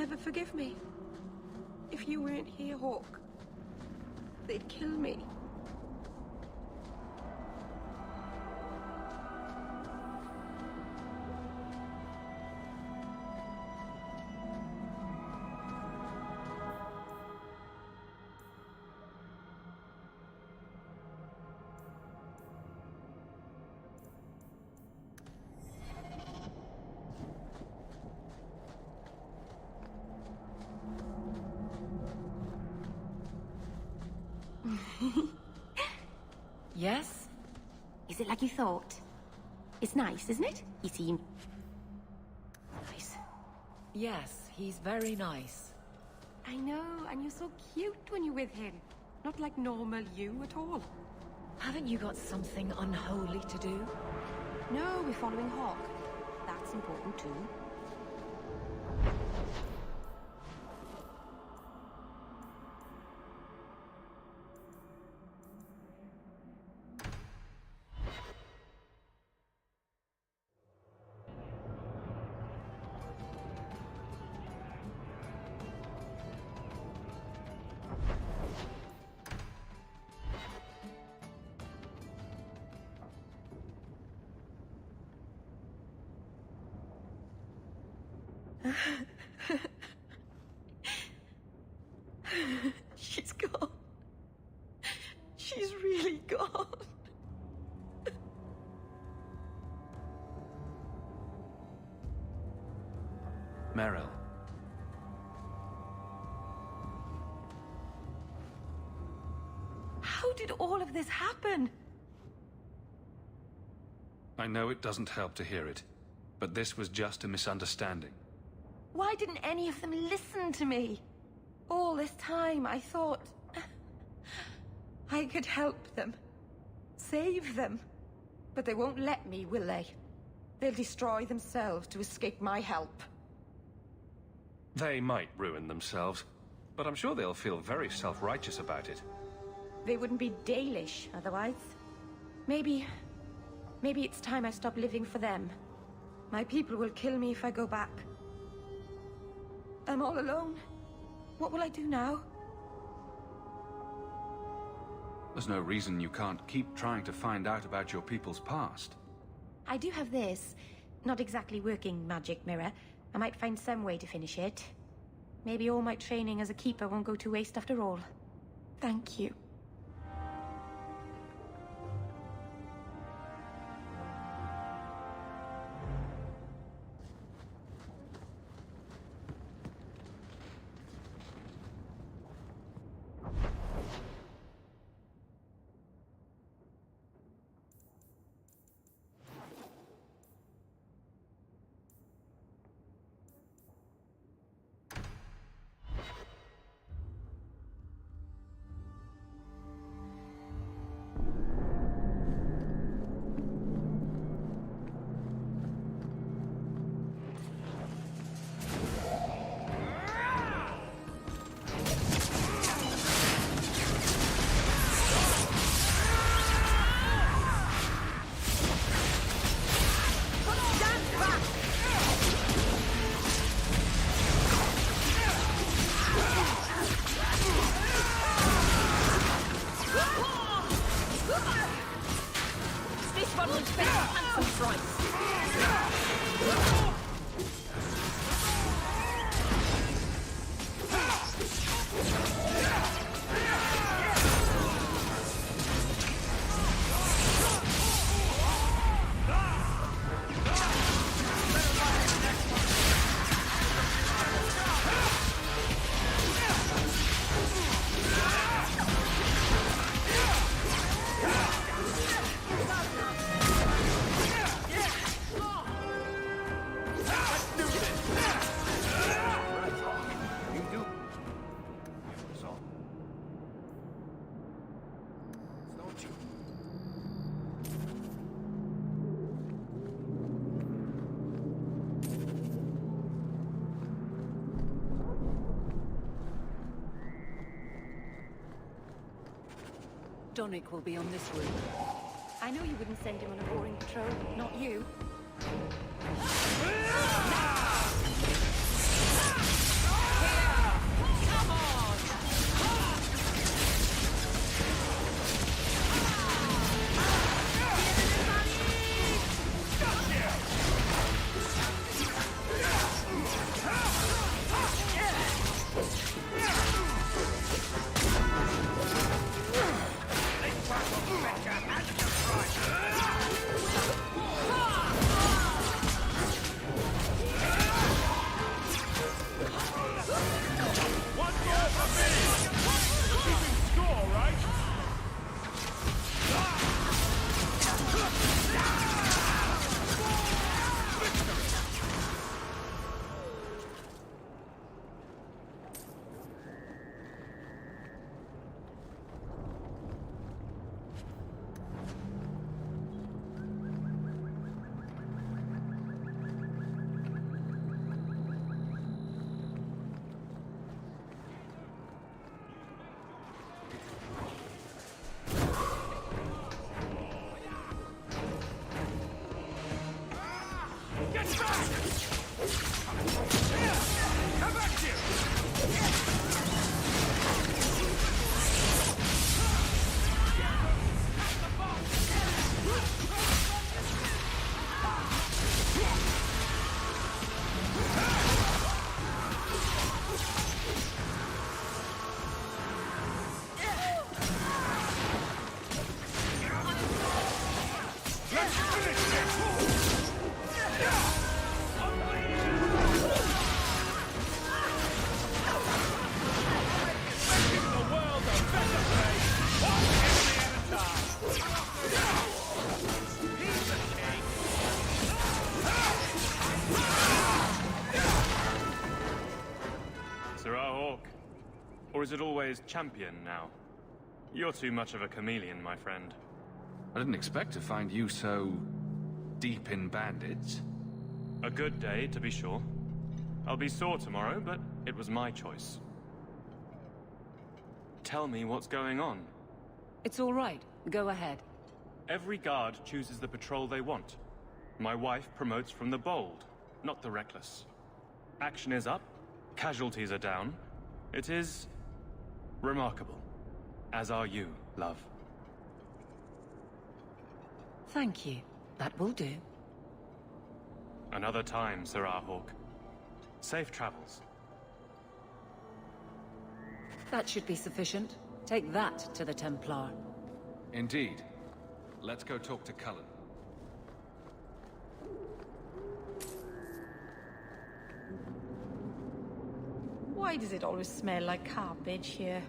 never forgive me. If you weren't here, Hawk, they'd kill me. Yes? Is it like you thought? It's nice, isn't it? He seemed... nice. Yes, he's very nice. I know, and you're so cute when you're with him. Not like normal you at all. Haven't you got something unholy to do? No, we're following Hawk. That's important too. She's gone. She's really gone. Meryl. How did all of this happen? I know it doesn't help to hear it, but this was just a misunderstanding. Why didn't any of them listen to me? All this time I thought I could help them, save them. But they won't let me, will they? They'll destroy themselves to escape my help. They might ruin themselves, but I'm sure they'll feel very self-righteous about it. They wouldn't be Dalish otherwise. Maybe it's time I stop living for them. My people will kill me if I go back. I'm all alone. What will I do now? There's no reason you can't keep trying to find out about your people's past. I do have this. Not exactly working magic mirror. I might find some way to finish it. Maybe all my training as a keeper won't go to waste after all. Thank you. Donnic will be on this route. I know you wouldn't send him on a boring patrol. Not you. Or is it always champion now? You're too much of a chameleon, my friend. I didn't expect to find you so... deep in bandits. A good day, to be sure. I'll be sore tomorrow, but it was my choice. Tell me what's going on. It's all right. Go ahead. Every guard chooses the patrol they want. My wife promotes from the bold, not the reckless. Action is up, casualties are down. It is... remarkable. As are you, love. Thank you. That will do. Another time, Sirrah Hawk. Safe travels. That should be sufficient. Take that to the Templar. Indeed. Let's go talk to Cullen. Why does it always smell like garbage here?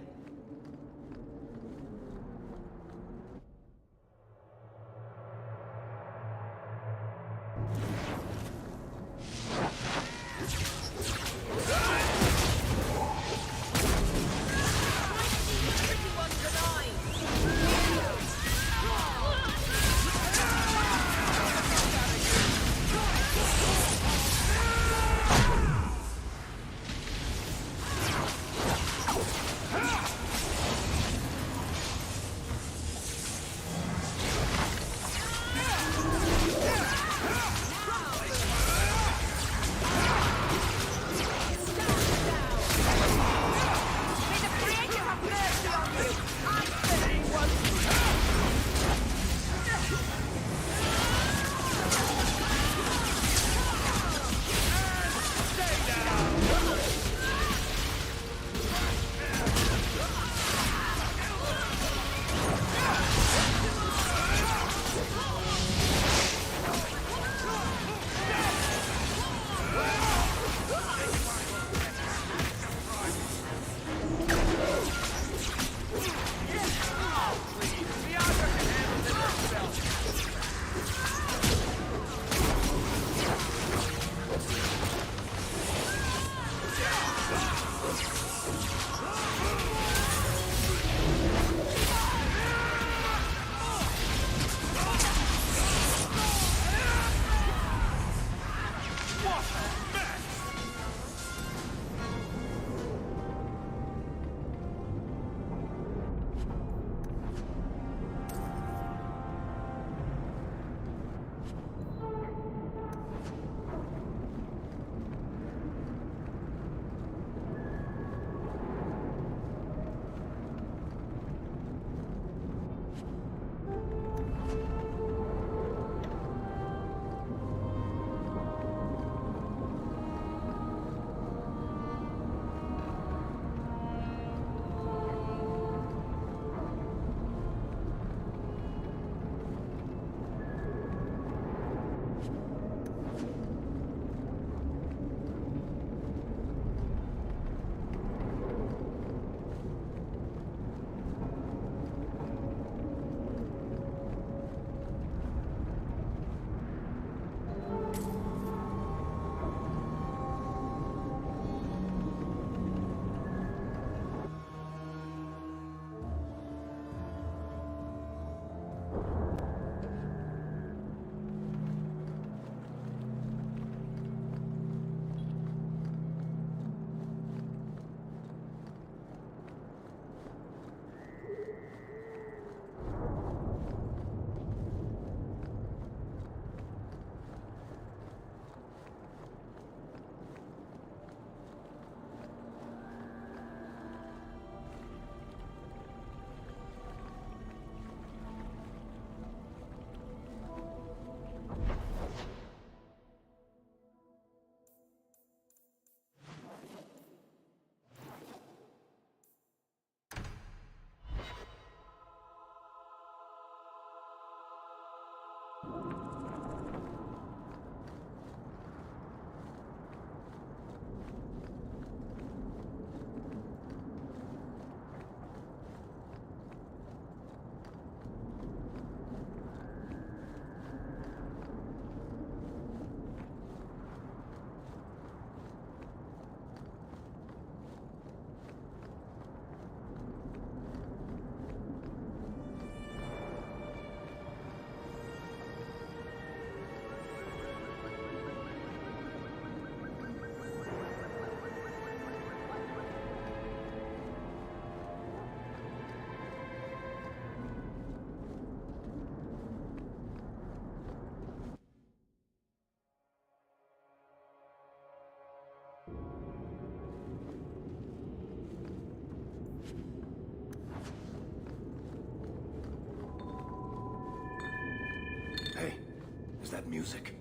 music?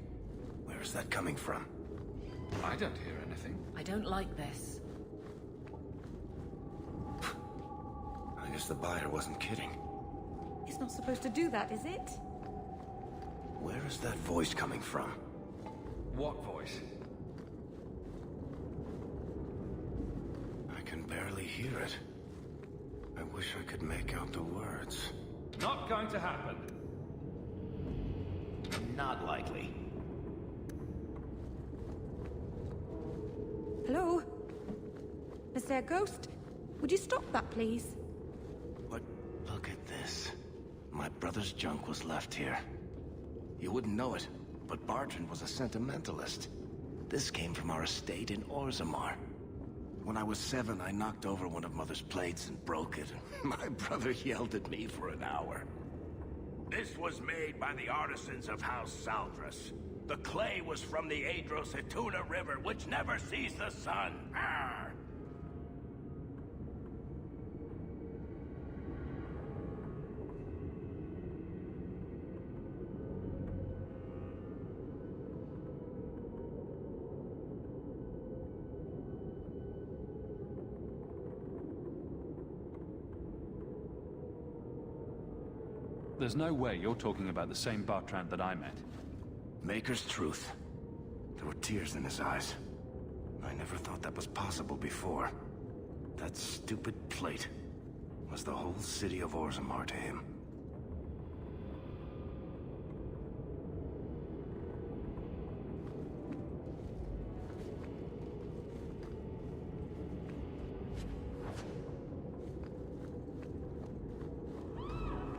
Where is that coming from? I don't hear anything. I don't like this. I guess the buyer wasn't kidding. It's not supposed to do that, is it? Where is that voice coming from? What voice? I can barely hear it. I wish I could make out the words. Not going to happen. Not likely. Hello? Is there a ghost? Would you stop that, please? But look at this. My brother's junk was left here. You wouldn't know it, but Bartrand was a sentimentalist. This came from our estate in Orzammar. When I was 7, I knocked over one of Mother's plates and broke it. My brother yelled at me for an hour. This was made by the artisans of House Saldras. The clay was from the Adros-Etuna River, which never sees the sun. Arr! There's no way you're talking about the same Bartrand that I met. Maker's truth. There were tears in his eyes. I never thought that was possible before. That stupid plate was the whole city of Orzammar to him.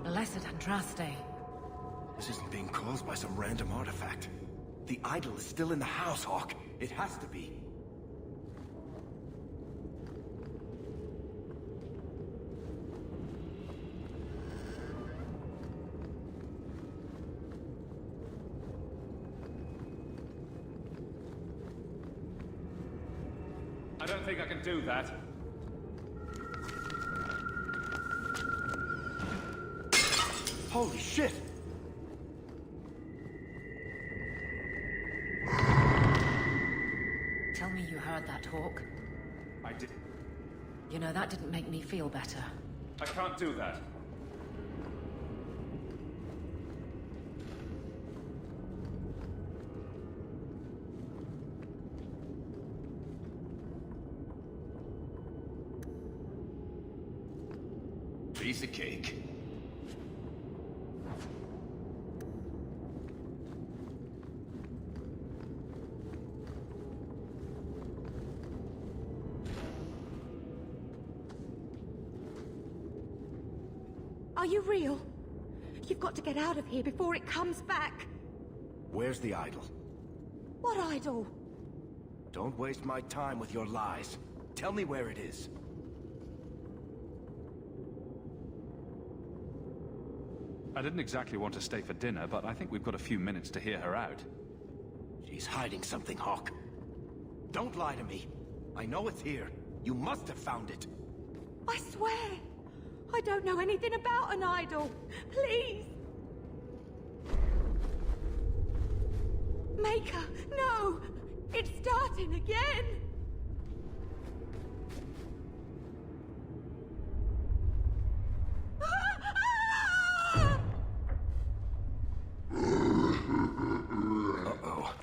Blessed Andraste. This isn't being caused by some random artifact. The idol is still in the house, Hawk. It has to be. I don't think I can do that. Holy shit! Tell me you heard that, Hawk. I did. You know, that didn't make me feel better. I can't do that. Piece of cake. Are you real? You've got to get out of here before it comes back. Where's the idol? What idol? Don't waste my time with your lies. Tell me where it is. I didn't exactly want to stay for dinner, but I think we've got a few minutes to hear her out. She's hiding something, Hawk. Don't lie to me. I know it's here. You must have found it. I swear, I don't know anything about an idol. Please. Maker, no! It's starting again! Uh-oh.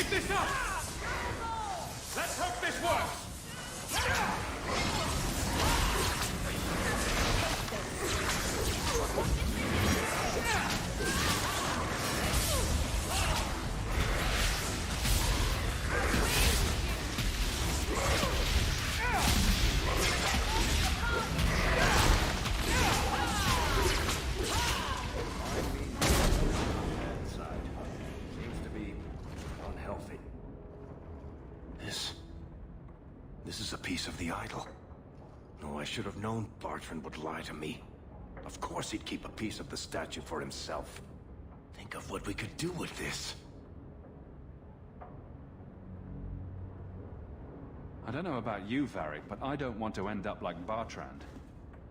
Keep this up! Let's hope this works! Seems to be unhealthy. This is a piece of the idol. No, I should have known Bartrand would lie to me. Of course he'd keep a piece of the statue for himself. Think of what we could do with this. I don't know about you, Varric, but I don't want to end up like Bartrand.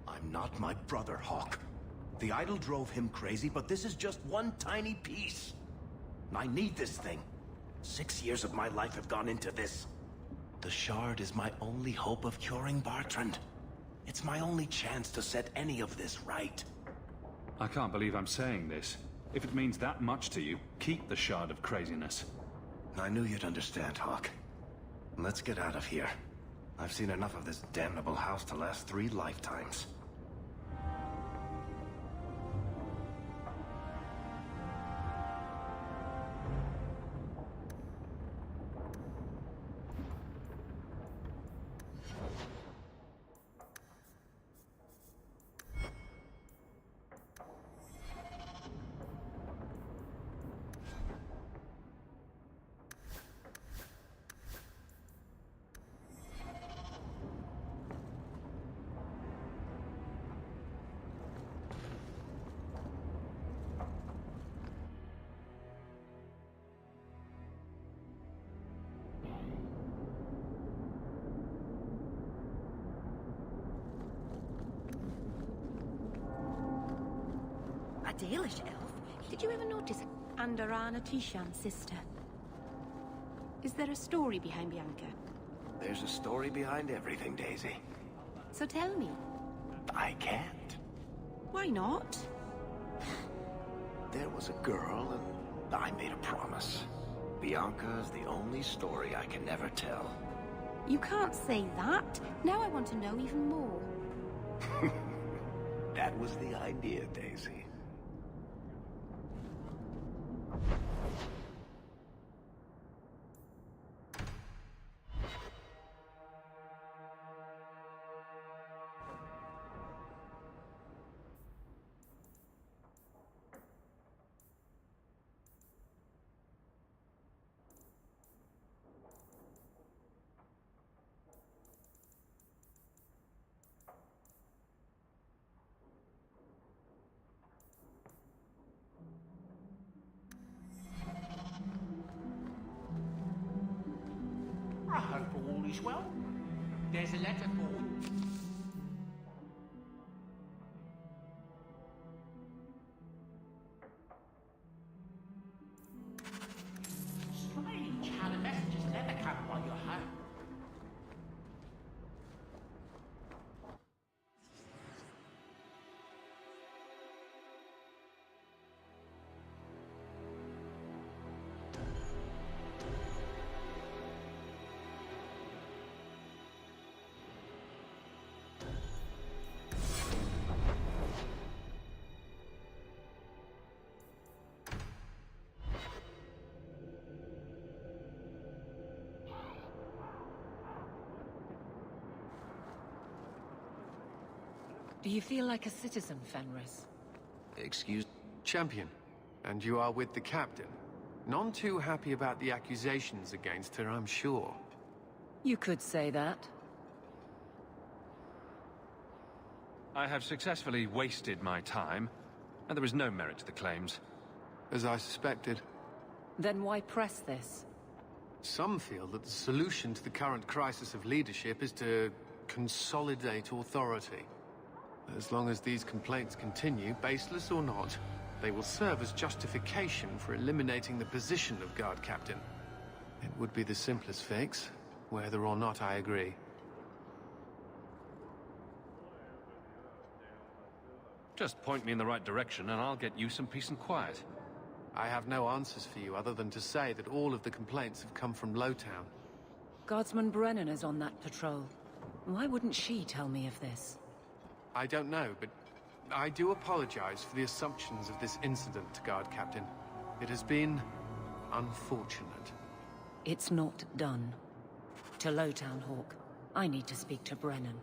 I'm not my brother, Hawk. The idol drove him crazy, but this is just one tiny piece. I need this thing. 6 years of my life have gone into this. The shard is my only hope of curing Bartrand. It's my only chance to set any of this right. I can't believe I'm saying this. If it means that much to you, keep the Shard of Craziness. I knew you'd understand, Hawk. Let's get out of here. I've seen enough of this damnable house to last 3 lifetimes. A Dalish elf? Did you ever notice? And Arana Tishan's sister. Is there a story behind Bianca? There's a story behind everything, Daisy. So tell me. I can't. Why not? There was a girl, and I made a promise. Bianca's the only story I can never tell. You can't say that. Now I want to know even more. That was the idea, Daisy. I hope all is well. There's a letter for you. Strange how the messages never come while you're home. Do you feel like a citizen, Fenris? Excuse... Champion. And you are with the captain. None too happy about the accusations against her, I'm sure. You could say that. I have successfully wasted my time, and there is no merit to the claims. As I suspected. Then why press this? Some feel that the solution to the current crisis of leadership is to consolidate authority. As long as these complaints continue, baseless or not, they will serve as justification for eliminating the position of Guard Captain. It would be the simplest fix, whether or not I agree. Just point me in the right direction and I'll get you some peace and quiet. I have no answers for you other than to say that all of the complaints have come from Lowtown. Guardsman Brennan is on that patrol. Why wouldn't she tell me of this? I don't know, but I do apologize for the assumptions of this incident, Guard Captain. It has been unfortunate. It's not done. To Lowtown, Hawk. I need to speak to Brennan.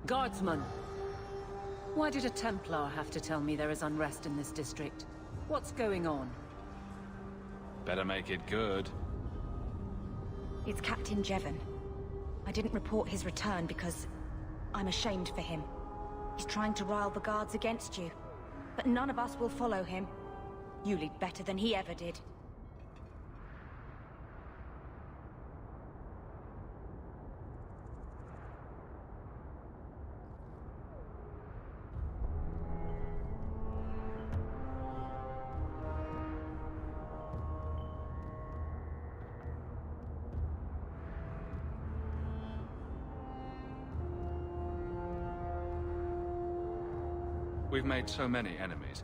Guardsman! Why did a Templar have to tell me there is unrest in this district? What's going on? Better make it good. It's Captain Jevon. I didn't report his return because I'm ashamed for him. He's trying to rile the guards against you. But none of us will follow him. You lead better than he ever did. We've made so many enemies.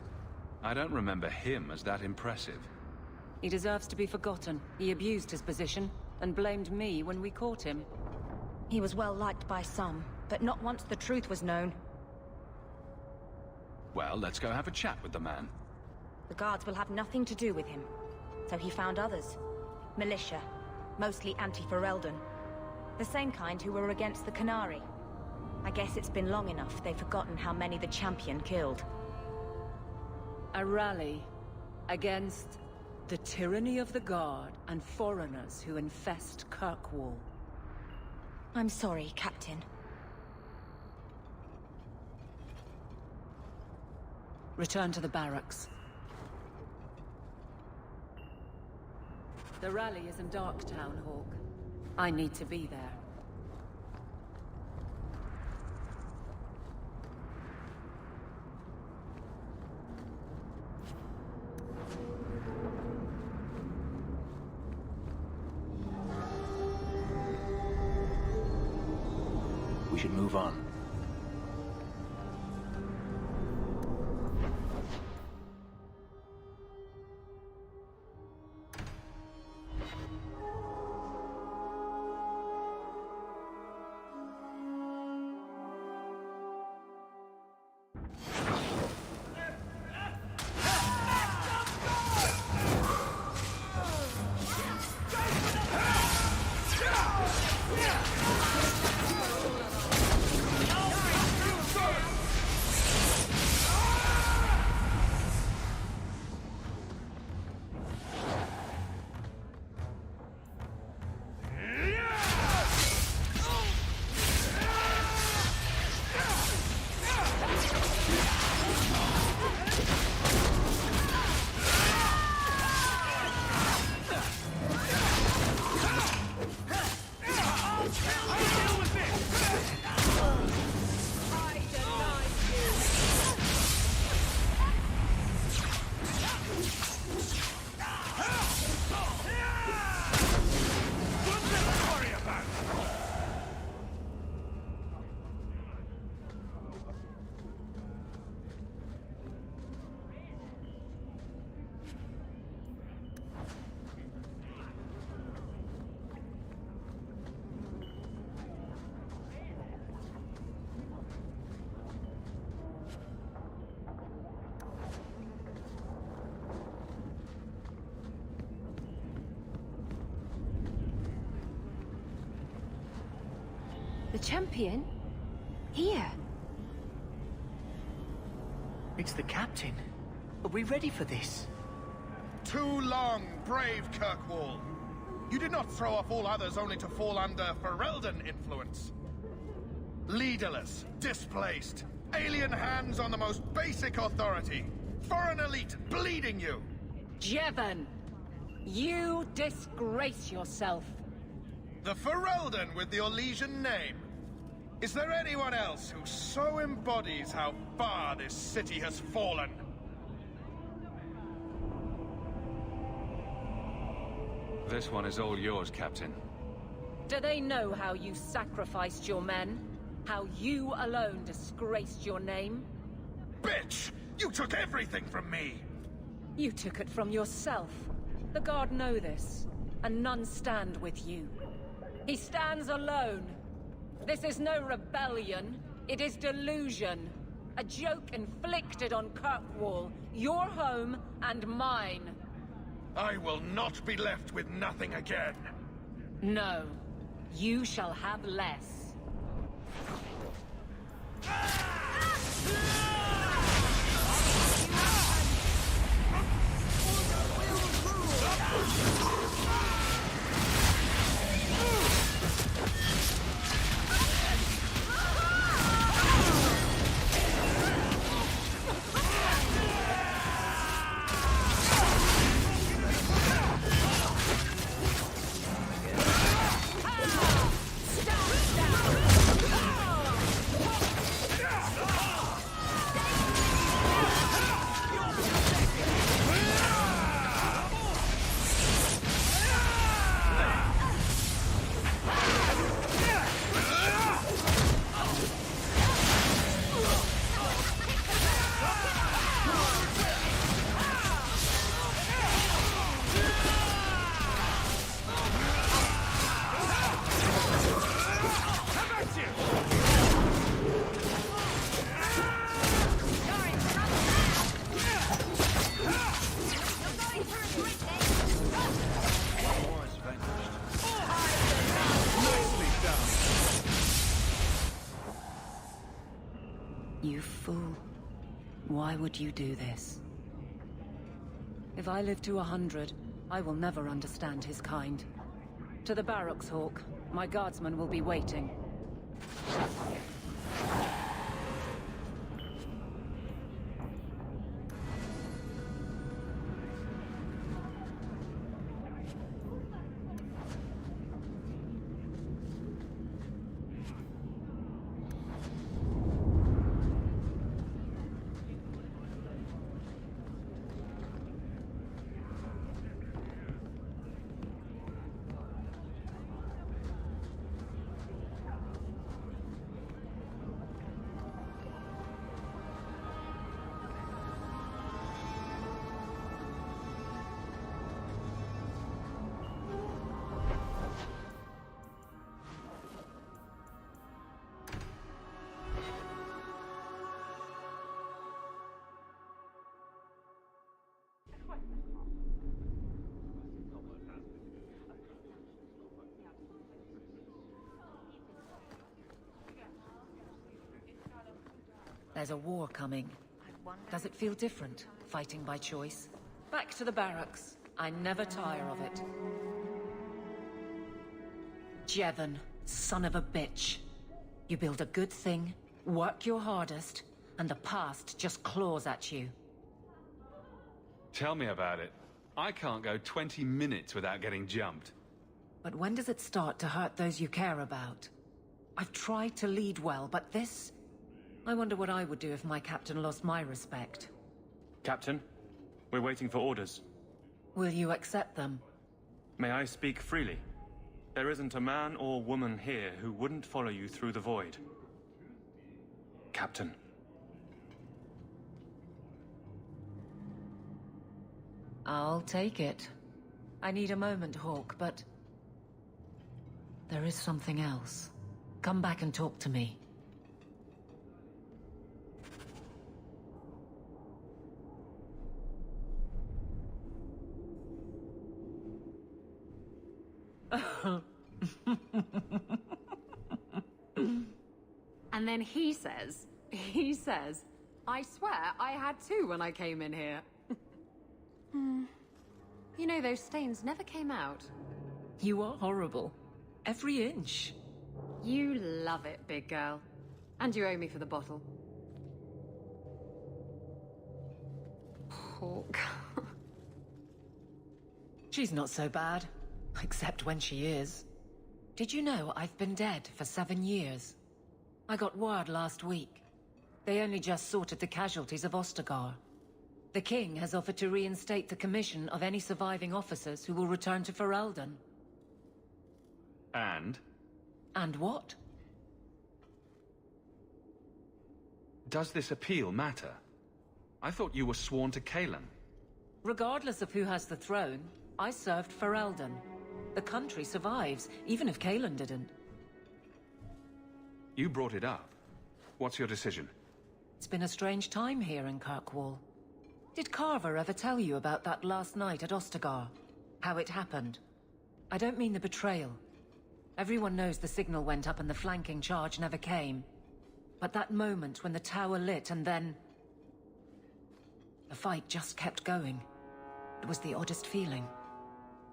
I don't remember him as that impressive. He deserves to be forgotten. He abused his position and blamed me when we caught him. He was well liked by some, but not once the truth was known. Well, let's go have a chat with the man. The guards will have nothing to do with him. So he found others. Militia. Mostly anti-Ferelden. The same kind who were against the Qunari. I guess it's been long enough they've forgotten how many the Champion killed. A rally against the tyranny of the Guard and foreigners who infest Kirkwall. I'm sorry, Captain. Return to the barracks. The rally is in Darktown, Hawk. I need to be there. move on. The champion? Here? It's the captain. Are we ready for this? Too long, brave Kirkwall. You did not throw off all others only to fall under Ferelden influence. Leaderless, displaced, alien hands on the most basic authority, foreign elite bleeding you. Jevon, you disgrace yourself. The Ferelden with the Orlesian name. Is there anyone else who so embodies how far this city has fallen? This one is all yours, Captain. Do they know how you sacrificed your men? How you alone disgraced your name? Bitch! You took everything from me! You took it from yourself. The Guard know this, and none stand with you. He stands alone. This is no rebellion, it is delusion. A joke inflicted on Kirkwall, your home and mine. I will not be left with nothing again. No, you shall have less. You fool. Why would you do this? If I live to 100, I will never understand his kind. To the barracks, Hawke. My guardsmen will be waiting. There's a war coming. Does it feel different, fighting by choice? Back to the barracks. I never tire of it. Jevon, son of a bitch. You build a good thing, work your hardest, and the past just claws at you. Tell me about it. I can't go 20 minutes without getting jumped. But when does it start to hurt those you care about? I've tried to lead well, but this... I wonder what I would do if my captain lost my respect. Captain, we're waiting for orders. Will you accept them? May I speak freely? There isn't a man or woman here who wouldn't follow you through the void. Captain. I'll take it. I need a moment, Hawke, but... there is something else. Come back and talk to me. And then he says, I swear I had two when I came in here. You know, those stains never came out. You are horrible. Every inch. You love it, big girl. And you owe me for the bottle. Hawke. She's not so bad. Except when she is. Did you know I've been dead for 7 years? I got word last week. They only just sorted the casualties of Ostagar. The King has offered to reinstate the commission of any surviving officers who will return to Ferelden. And? And what? Does this appeal matter? I thought you were sworn to Cailan. Regardless of who has the throne, I served Ferelden. The country survives, even if Cailan didn't. You brought it up. What's your decision? It's been a strange time here in Kirkwall. Did Carver ever tell you about that last night at Ostagar? How it happened? I don't mean the betrayal. Everyone knows the signal went up and the flanking charge never came. But that moment when the tower lit and then... the fight just kept going. It was the oddest feeling.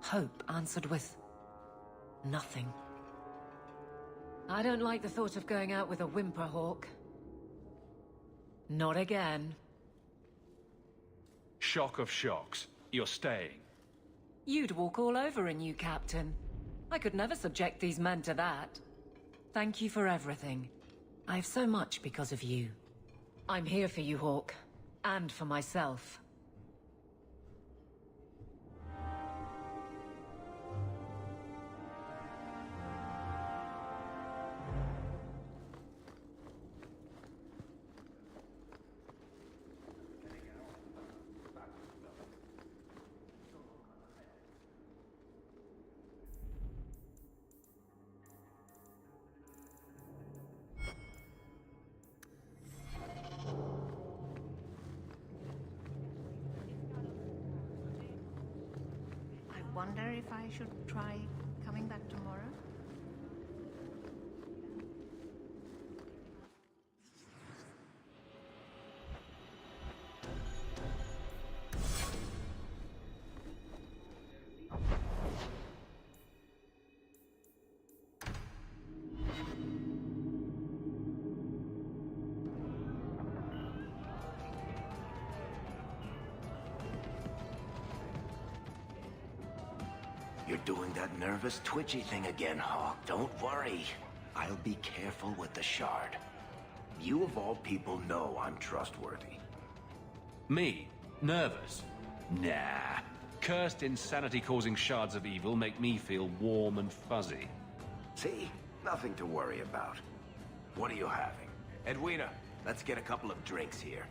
Hope answered with... nothing. I don't like the thought of going out with a whimper, Hawke. Not again. Shock of shocks. You're staying. You'd walk all over a new captain. I could never subject these men to that. Thank you for everything. I have so much because of you. I'm here for you, Hawke. And for myself. I wonder if I should try coming back tomorrow? You're doing that nervous, twitchy thing again, Hawke. Don't worry. I'll be careful with the shard. You of all people know I'm trustworthy. Me? Nervous? Nah. Cursed insanity-causing shards of evil make me feel warm and fuzzy. See? Nothing to worry about. What are you having? Edwina, let's get a couple of drinks here.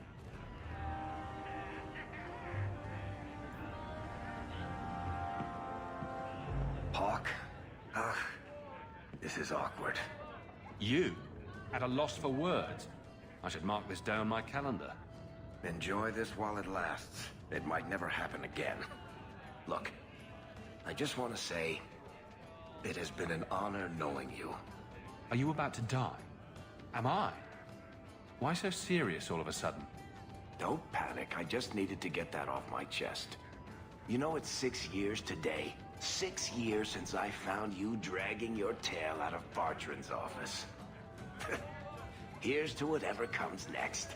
Hawke? This is awkward. You? At a loss for words? I should mark this down my calendar. Enjoy this while it lasts. It might never happen again. Look, I just want to say, it has been an honor knowing you. Are you about to die? Am I? Why so serious all of a sudden? Don't panic. I just needed to get that off my chest. You know, it's 6 years today. 6 years since I found you dragging your tail out of Bartran's office. Here's to whatever comes next.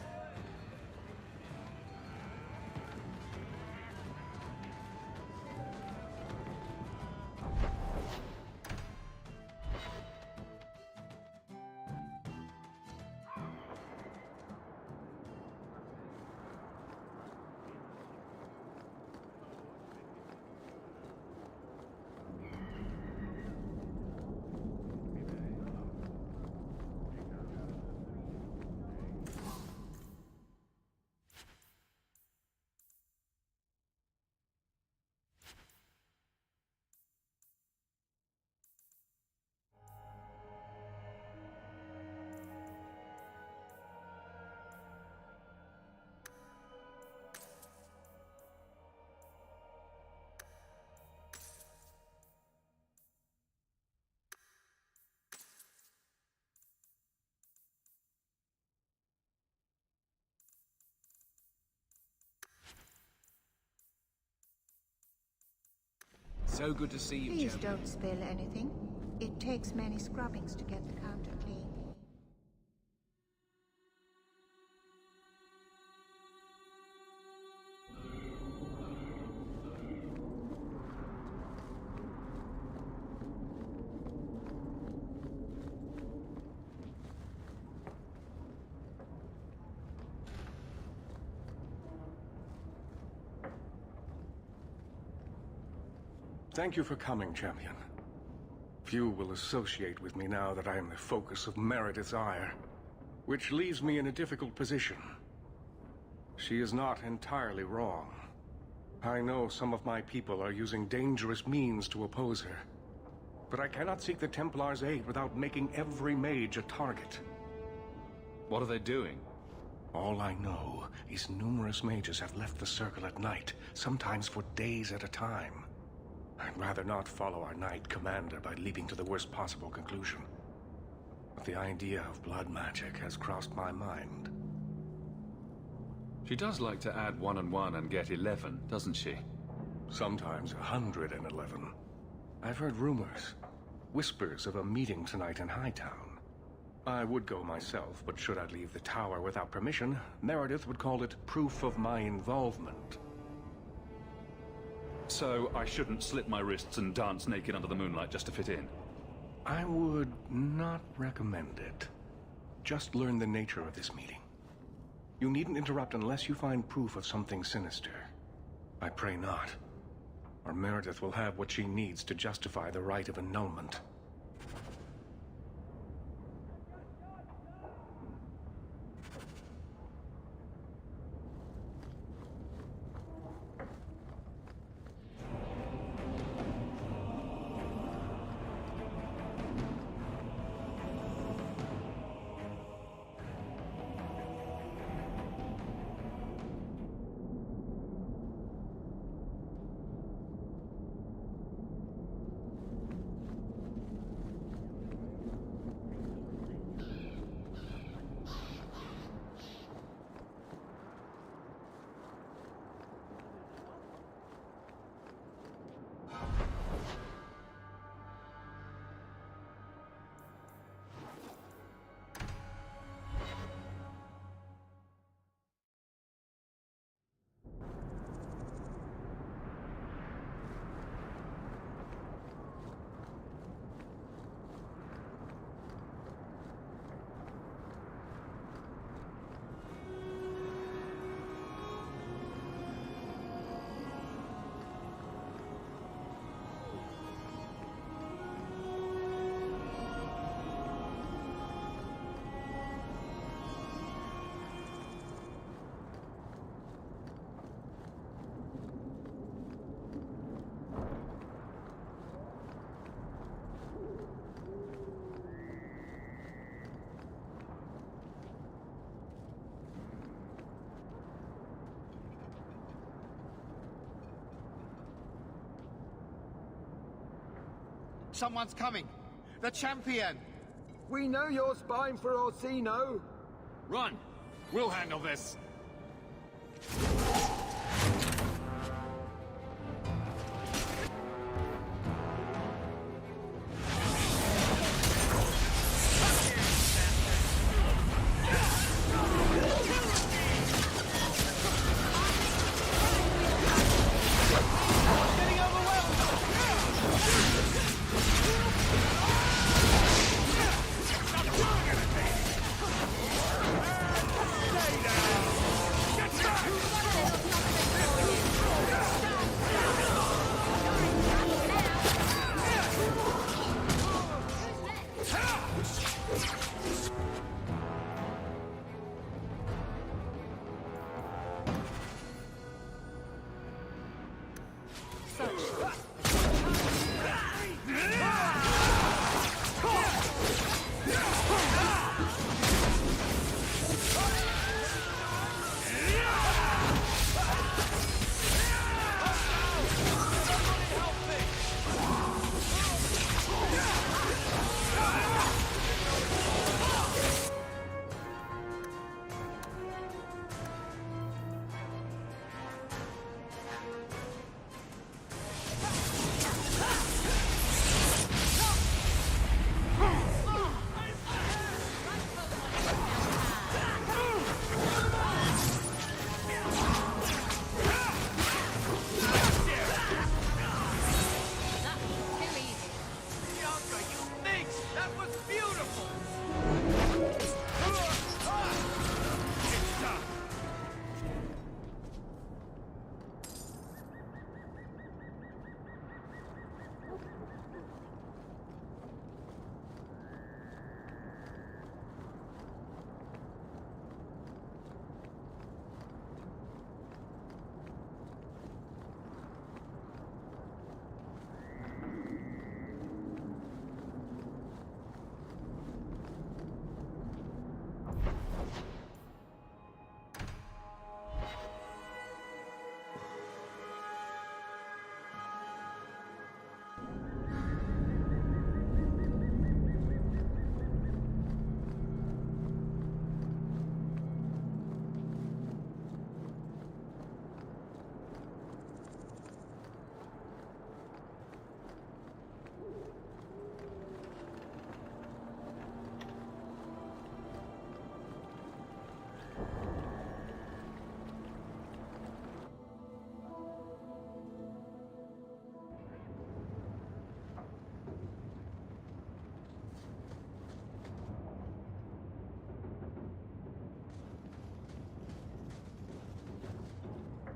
So good to see you, Please champion. don't spill anything. It takes many scrubbings to get the counter clean. Thank you for coming, champion. Few will associate with me now that I am the focus of Meredith's ire, which leaves me in a difficult position. She is not entirely wrong. I know some of my people are using dangerous means to oppose her, but I cannot seek the Templars' aid without making every mage a target. What are they doing? All I know is numerous mages have left the Circle at night, sometimes for days at a time. I'd rather not follow our Knight Commander by leaping to the worst possible conclusion. But the idea of blood magic has crossed my mind. She does like to add 1 and 1 and get 11, doesn't she? Sometimes 111. I've heard rumors, whispers of a meeting tonight in Hightown. I would go myself, but should I leave the tower without permission, Meredith would call it proof of my involvement. So I shouldn't slit my wrists and dance naked under the moonlight just to fit in? I would not recommend it. Just learn the nature of this meeting. You needn't interrupt unless you find proof of something sinister. I pray not, or Meredith will have what she needs to justify the right of annulment. Someone's coming! The champion! We know you're spying for Orsino. Run! We'll handle this!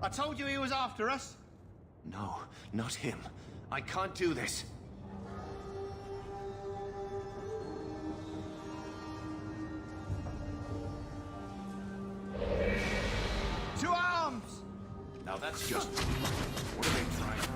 I told you he was after us. No, not him. I can't do this. To arms! Now that's just... What are they trying?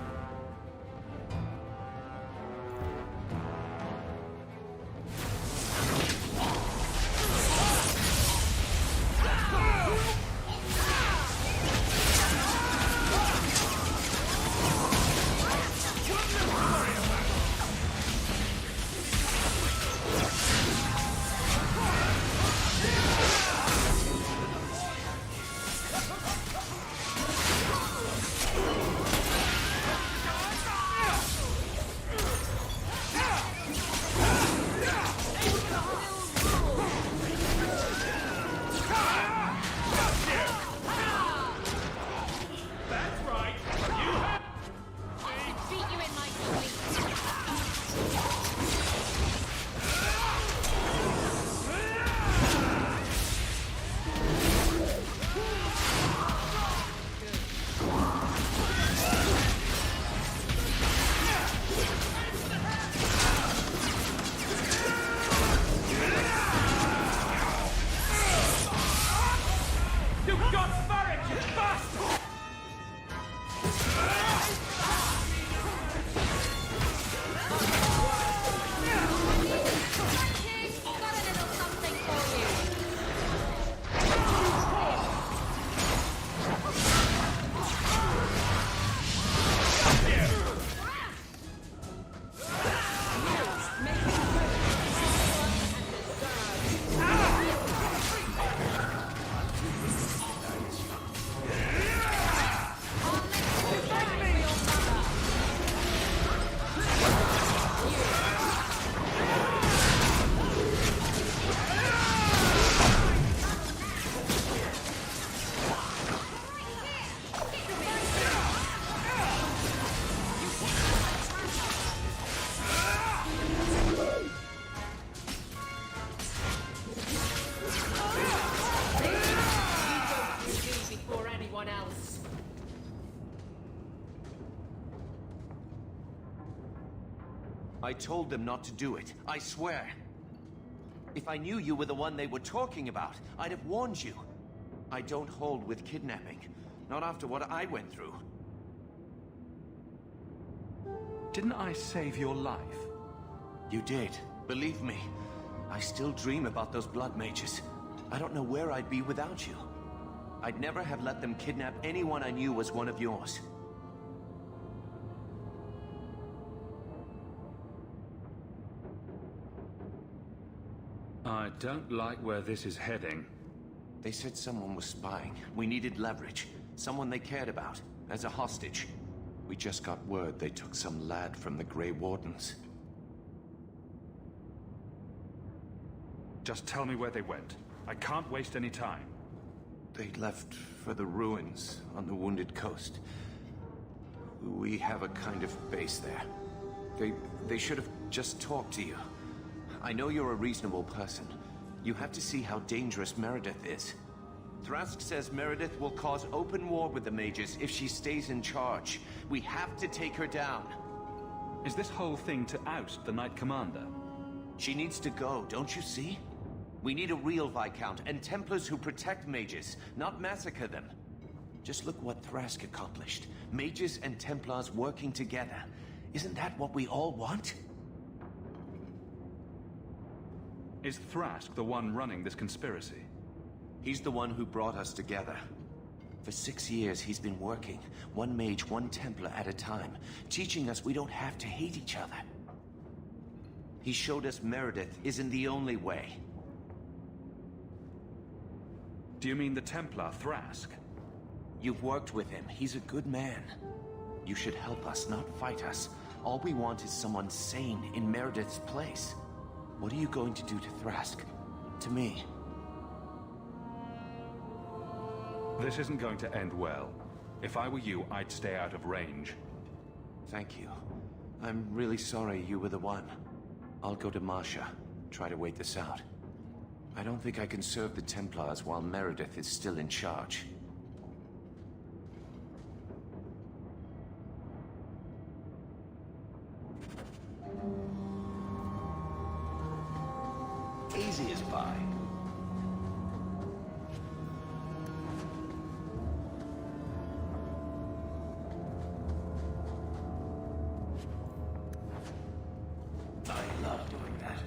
I told them not to do it. I swear. If I knew you were the one they were talking about, I'd have warned you. I don't hold with kidnapping. Not after what I went through. Didn't I save your life? You did. Believe me. I still dream about those blood mages. I don't know where I'd be without you. I'd never have let them kidnap anyone I knew was one of yours. I don't like where this is heading. They said someone was spying. We needed leverage. Someone they cared about. As a hostage. We just got word they took some lad from the Grey Wardens. Just tell me where they went. I can't waste any time. They left for the ruins on the Wounded Coast. We have a kind of base there. They should have just talked to you. I know you're a reasonable person. You have to see how dangerous Meredith is. Thrask says Meredith will cause open war with the mages if she stays in charge. We have to take her down. Is this whole thing to oust the Knight Commander? She needs to go, don't you see? We need a real Viscount and Templars who protect mages, not massacre them. Just look what Thrask accomplished. Mages and Templars working together. Isn't that what we all want? Is Thrask the one running this conspiracy? He's the one who brought us together. For 6 years, he's been working, one mage, one Templar at a time, teaching us we don't have to hate each other. He showed us Meredith isn't the only way. Do you mean the Templar, Thrask? You've worked with him. He's a good man. You should help us, not fight us. All we want is someone sane in Meredith's place. What are you going to do to Thrask? To me? This isn't going to end well. If I were you, I'd stay out of range. Thank you. I'm really sorry you were the one. I'll go to Marsha, try to wait this out. I don't think I can serve the Templars while Meredith is still in charge. Easy as pie. I love doing that.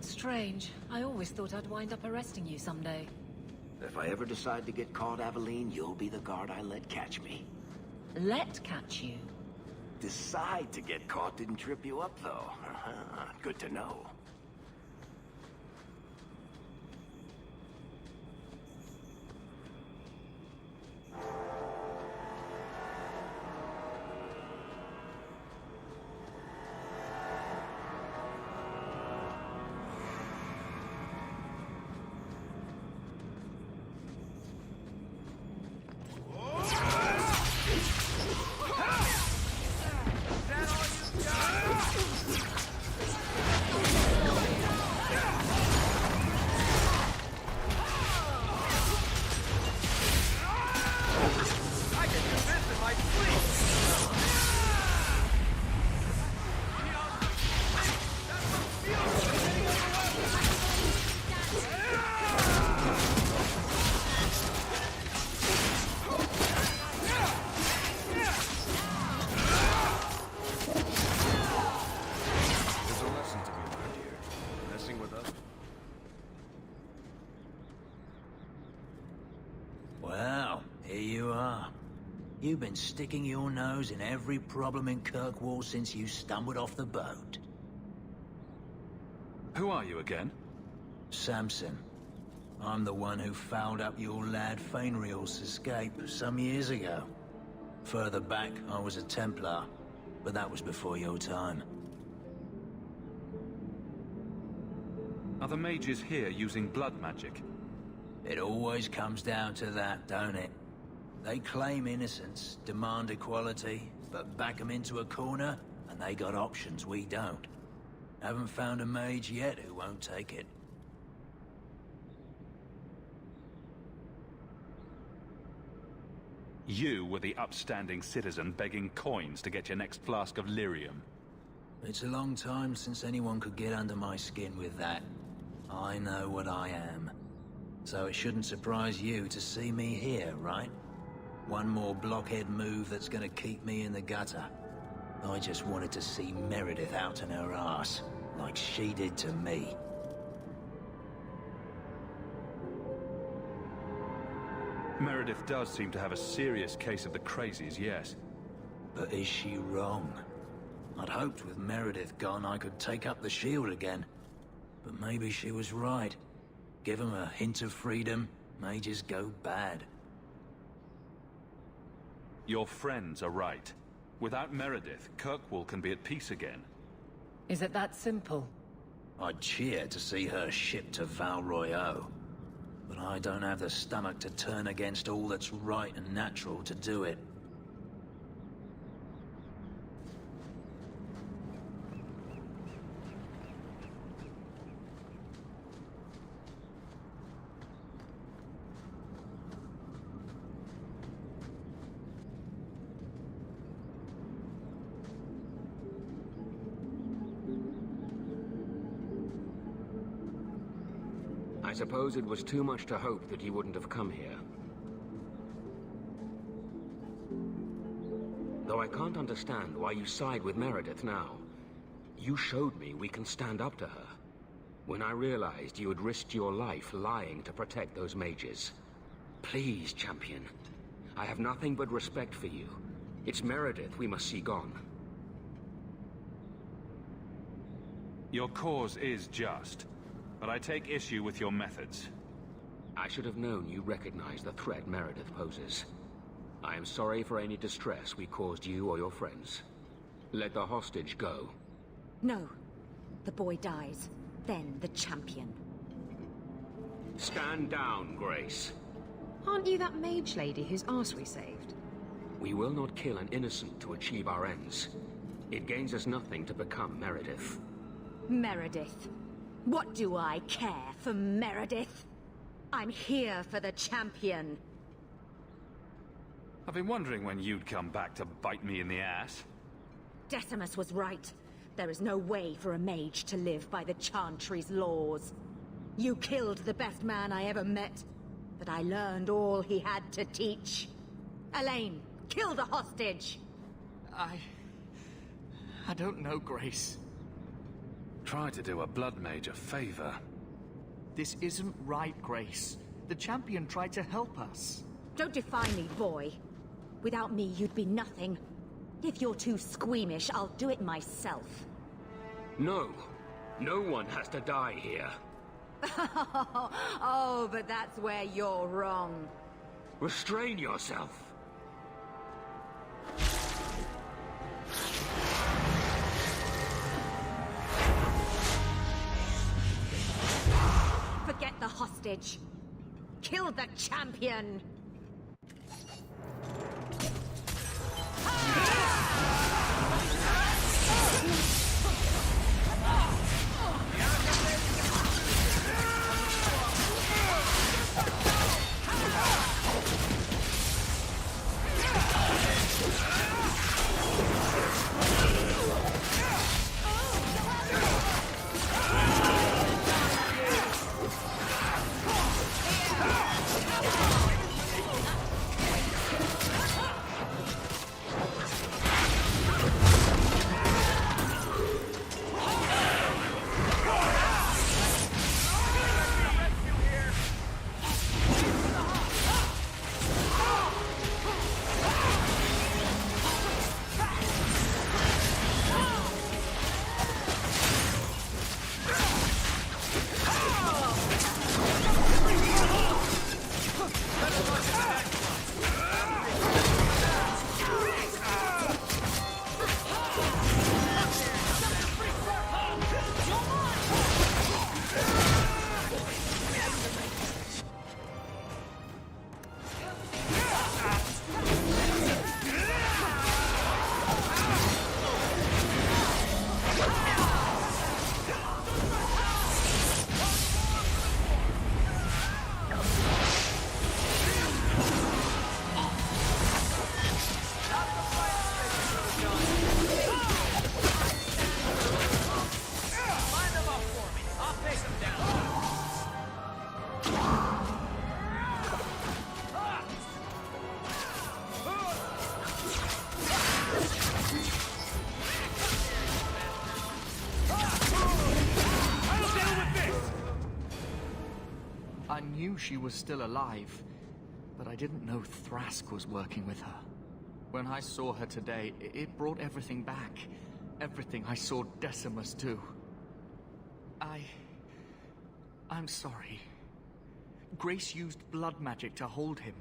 Strange. I always thought I'd wind up arresting you someday. If I ever decide to get caught, Aveline, you'll be the guard I let catch me. Let catch you? Decide to get caught didn't trip you up, though. Good to know. Is that all you got? You've been sticking your nose in every problem in Kirkwall since you stumbled off the boat. Who are you again? Samson. I'm the one who fouled up your lad Fainriel's escape some years ago. Further back, I was a Templar, but that was before your time. Are the mages here using blood magic? It always comes down to that, don't it? They claim innocence, demand equality, but back them into a corner, and they got options we don't. Haven't found a mage yet who won't take it. You were the upstanding citizen begging coins to get your next flask of lyrium. It's a long time since anyone could get under my skin with that. I know what I am. So it shouldn't surprise you to see me here, right? One more blockhead move that's gonna keep me in the gutter. I just wanted to see Meredith out in her ass, like she did to me. Meredith does seem to have a serious case of the crazies, yes. But is she wrong? I'd hoped with Meredith gone I could take up the shield again. But maybe she was right. Give them a hint of freedom, mages go bad. Your friends are right. Without Meredith, Kirkwall can be at peace again. Is it that simple? I'd cheer to see her shipped to Val Royeaux. But I don't have the stomach to turn against all that's right and natural to do it. I suppose it was too much to hope that he wouldn't have come here. Though I can't understand why you side with Meredith now. You showed me we can stand up to her. When I realized you had risked your life lying to protect those mages. Please, champion. I have nothing but respect for you. It's Meredith we must see gone. Your cause is just. But I take issue with your methods. I should have known you recognize the threat Meredith poses. I am sorry for any distress we caused you or your friends. Let the hostage go. No. The boy dies. Then the champion. Stand down, Grace. Aren't you that mage lady whose arse we saved? We will not kill an innocent to achieve our ends. It gains us nothing to become Meredith. Meredith. What do I care for Meredith? I'm here for the champion. I've been wondering when you'd come back to bite me in the ass. Decimus was right. There is no way for a mage to live by the Chantry's laws. You killed the best man I ever met, but I learned all he had to teach. Elaine, kill the hostage! I don't know, Grace. Try to do a blood mage a favor. This isn't right, Grace. The champion tried to help us. Don't defy me, boy. Without me, you'd be nothing. If you're too squeamish, I'll do it myself. No. No one has to die here. Oh, but that's where you're wrong. Restrain yourself. Forget the hostage. Kill the champion! knew she was still alive, but I didn't know Thrask was working with her. When I saw her today, it brought everything back. Everything I saw Decimus do. I'm sorry. Grace used blood magic to hold him.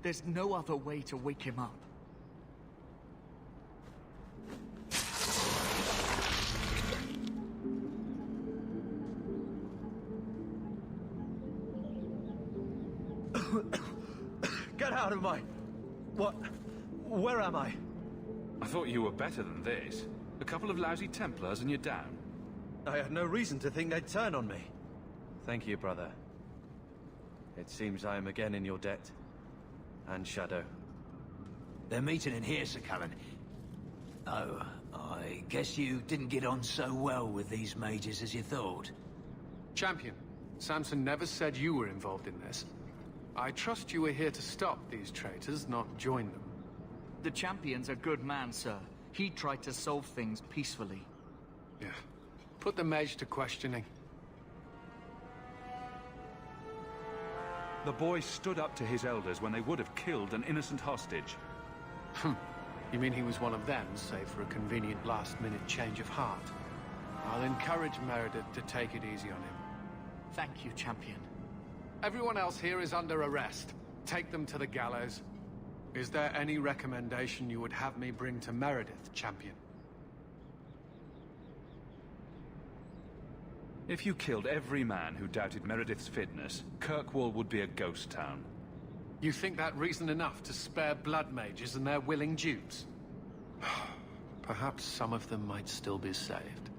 There's no other way to wake him up. Get out of my... What? Where am I? I thought you were better than this. A couple of lousy Templars and you're down. I had no reason to think they'd turn on me. Thank you, brother. It seems I am again in your debt. And Shadow. They're meeting in here, Sir Cullen. Oh, I guess you didn't get on so well with these mages as you thought. Champion, Samson never said you were involved in this. I trust you were here to stop these traitors, not join them. The Champion's a good man, sir. He tried to solve things peacefully. Yeah. Put the mage to questioning. The boy stood up to his elders when they would have killed an innocent hostage. You mean he was one of them, save for a convenient last-minute change of heart? I'll encourage Meredith to take it easy on him. Thank you, Champion. Everyone else here is under arrest. Take them to the gallows. Is there any recommendation you would have me bring to Meredith, Champion? If you killed every man who doubted Meredith's fitness, Kirkwall would be a ghost town. You think that reason enough to spare blood mages and their willing dupes? Perhaps some of them might still be saved.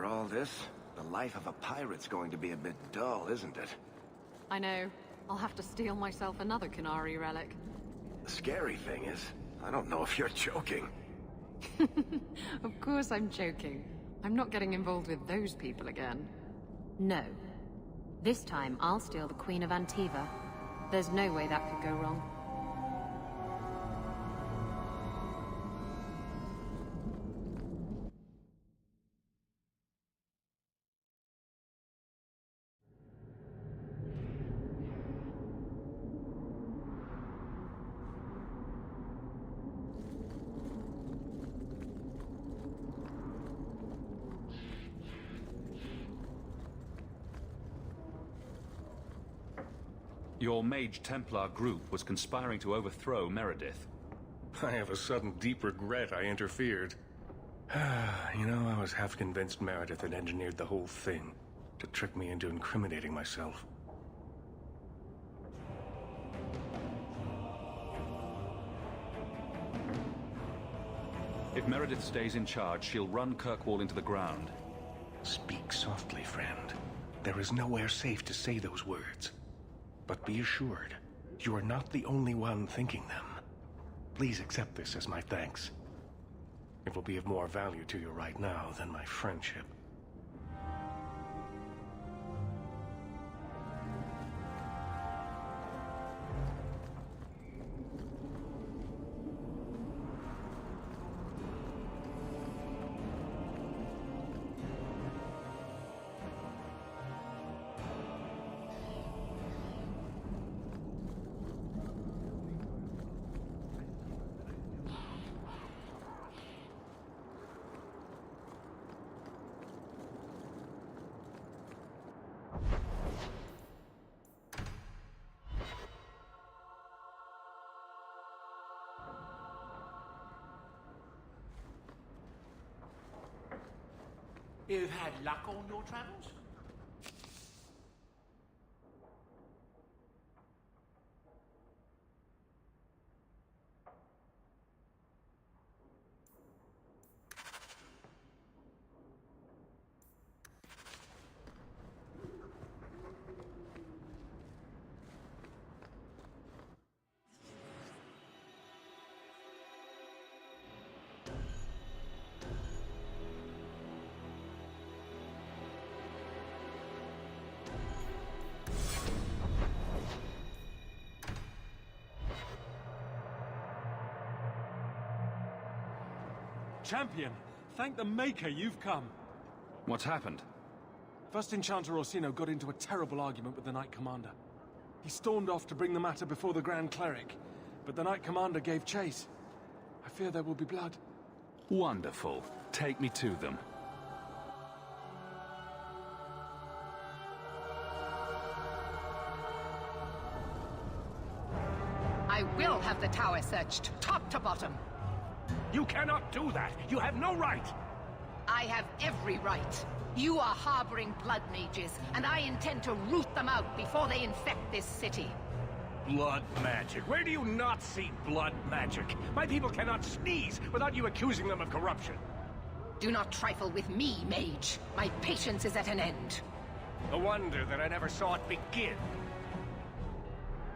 After all this, the life of a pirate's going to be a bit dull, isn't it? I know. I'll have to steal myself another Qunari relic. The scary thing is, I don't know if you're joking. Of course I'm joking. I'm not getting involved with those people again. No. This time, I'll steal the Queen of Antiva. There's no way that could go wrong. Your Mage Templar group was conspiring to overthrow Meredith. I have a sudden deep regret I interfered. You know, I was half convinced Meredith had engineered the whole thing to trick me into incriminating myself. If Meredith stays in charge, she'll run Kirkwall into the ground. Speak softly, friend. There is nowhere safe to say those words. But be assured, you are not the only one thinking them. Please accept this as my thanks. It will be of more value to you right now than my friendship. You've had luck on your travels? Champion, thank the Maker you've come. What's happened? First Enchanter Orsino got into a terrible argument with the Knight Commander. He stormed off to bring the matter before the Grand Cleric, but the Knight Commander gave chase. I fear there will be blood. Wonderful. Take me to them. I will have the tower searched, top to bottom. You cannot do that! You have no right! I have every right. You are harboring blood mages, and I intend to root them out before they infect this city. Blood magic? Where do you not see blood magic? My people cannot sneeze without you accusing them of corruption. Do not trifle with me, mage. My patience is at an end. A wonder that I never saw it begin.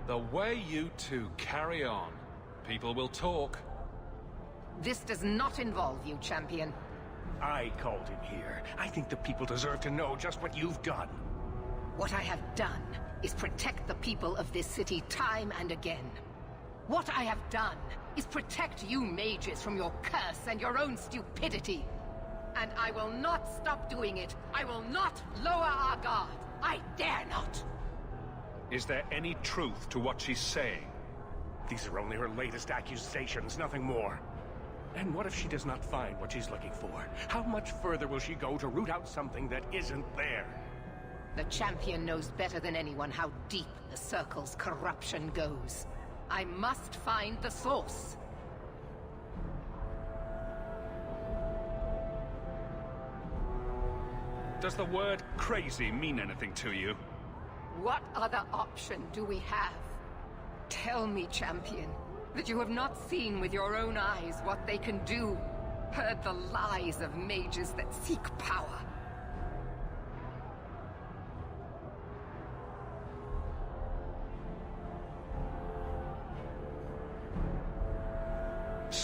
The way you two carry on, people will talk. This does not involve you, champion. I called him here. I think the people deserve to know just what you've done. What I have done is protect the people of this city time and again. What I have done is protect you mages from your curse and your own stupidity. And I will not stop doing it. I will not lower our guard. I dare not. Is there any truth to what she's saying? These are only her latest accusations, nothing more. And what if she does not find what she's looking for? How much further will she go to root out something that isn't there? The champion knows better than anyone how deep the Circle's corruption goes. I must find the source. Does the word crazy mean anything to you? What other option do we have? Tell me, champion, that you have not seen with your own eyes what they can do, heard the lies of mages that seek power.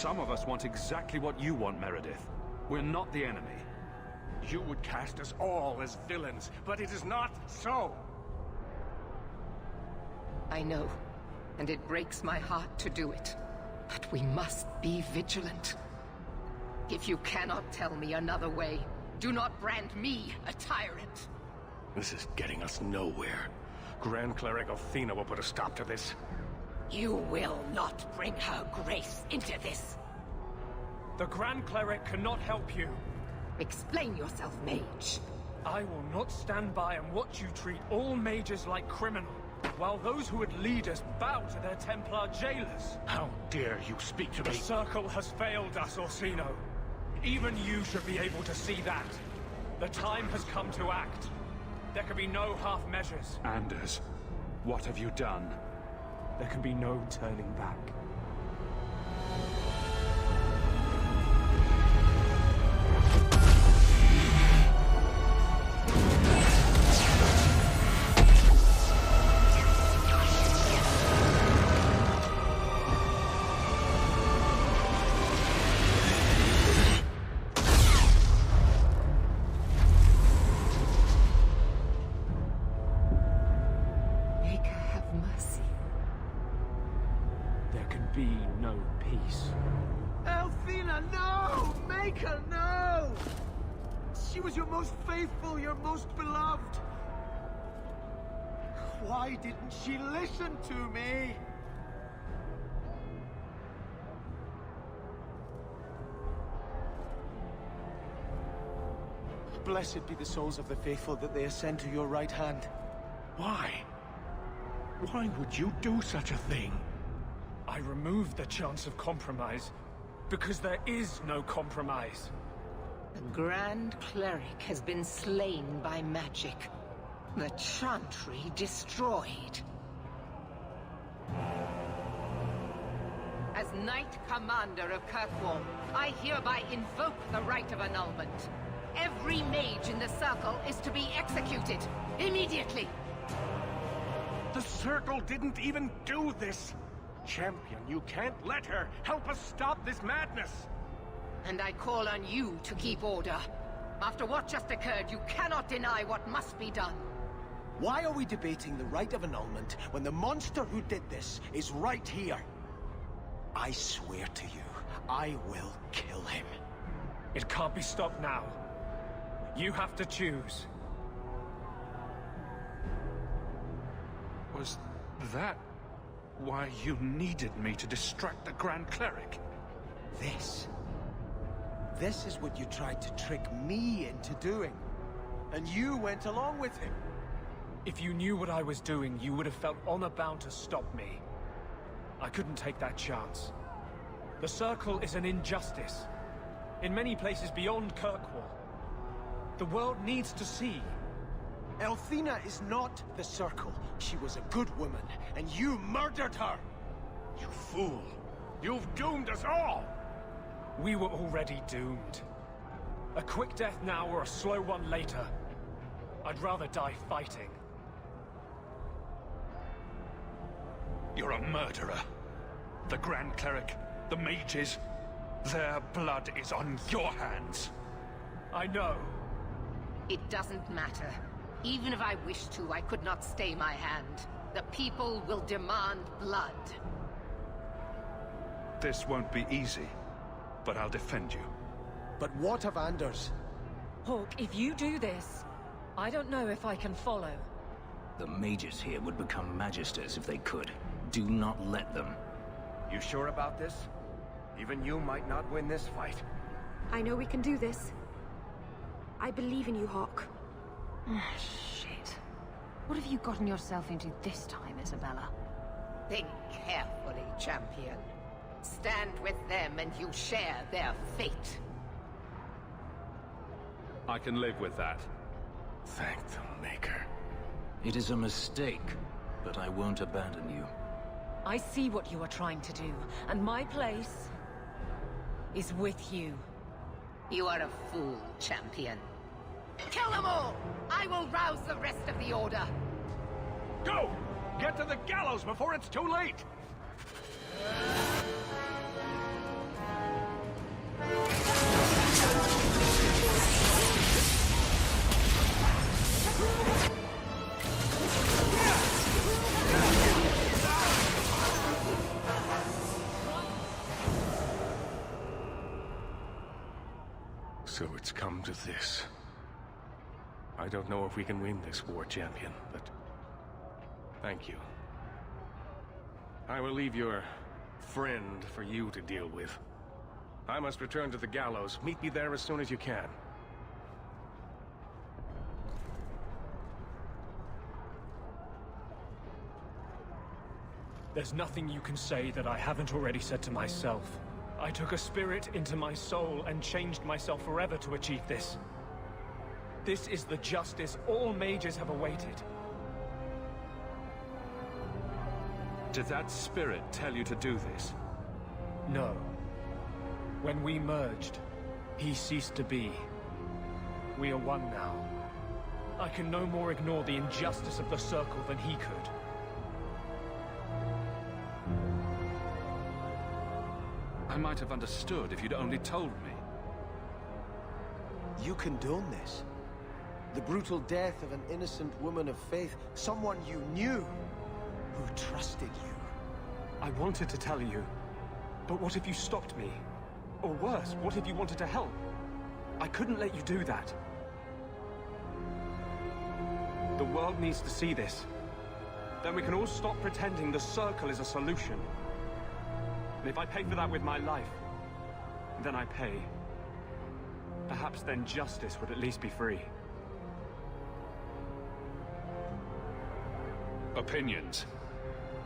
Some of us want exactly what you want, Meredith. We're not the enemy. You would cast us all as villains, but it is not so. I know, and it breaks my heart to do it. But we must be vigilant. If you cannot tell me another way, do not brand me a tyrant. This is getting us nowhere. Grand Cleric Athena will put a stop to this. You will not bring her grace into this. The Grand Cleric cannot help you. Explain yourself, mage. I will not stand by and watch you treat all mages like criminals, while those who would lead us bow to their Templar jailers. How dare you speak to me? The Circle has failed us, Orsino. Even you should be able to see that. The time has come to act. There can be no half measures. Anders, what have you done? There can be no turning back. Althena, no! Make her, no! She was your most faithful, your most beloved. Why didn't she listen to me? Blessed be the souls of the faithful that they ascend to your right hand. Why? Why would you do such a thing? I removed the chance of compromise, because there is no compromise. The Grand Cleric has been slain by magic. The Chantry destroyed. As Knight Commander of Kirkwall, I hereby invoke the right of annulment. Every mage in the Circle is to be executed, immediately! The Circle didn't even do this! Champion, you can't let her! Help us stop this madness! And I call on you to keep order. After what just occurred, you cannot deny what must be done. Why are we debating the right of annulment when the monster who did this is right here? I swear to you, I will kill him. It can't be stopped now. You have to choose. Was that why you needed me to distract the Grand Cleric? This is what you tried to trick me into doing. And you went along with him. If you knew what I was doing, you would have felt honor-bound to stop me. I couldn't take that chance. The Circle is an injustice. In many places beyond Kirkwall. The world needs to see. Althena is not the Circle. She was a good woman, and you murdered her! You fool! You've doomed us all! We were already doomed. A quick death now or a slow one later. I'd rather die fighting. You're a murderer. The Grand Cleric, the mages, their blood is on your hands. I know. It doesn't matter. Even if I wished to, I could not stay my hand. The people will demand blood. This won't be easy, but I'll defend you. But what of Anders? Hawke, if you do this, I don't know if I can follow. The mages here would become magisters if they could. Do not let them. You sure about this? Even you might not win this fight. I know we can do this. I believe in you, Hawke. Shit. What have you gotten yourself into this time, Isabella? Think carefully, champion. Stand with them and you share their fate. I can live with that. Thank the Maker. It is a mistake, but I won't abandon you. I see what you are trying to do, and my place is with you. You are a fool, champion. Kill them all! I will rouse the rest of the Order! Go! Get to the gallows before it's too late! So it's come to this. I don't know if we can win this war, champion, but thank you. I will leave your friend for you to deal with. I must return to the gallows. Meet me there as soon as you can. There's nothing you can say that I haven't already said to myself. I took a spirit into my soul and changed myself forever to achieve this. This is the justice all mages have awaited. Did that spirit tell you to do this? No. When we merged, he ceased to be. We are one now. I can no more ignore the injustice of the Circle than he could. I might have understood if you'd only told me. You condone this? The brutal death of an innocent woman of faith, someone you knew, who trusted you. I wanted to tell you, but what if you stopped me? Or worse, what if you wanted to help? I couldn't let you do that. The world needs to see this. Then we can all stop pretending the Circle is a solution. And if I pay for that with my life, then I pay. Perhaps then justice would at least be free. Opinions.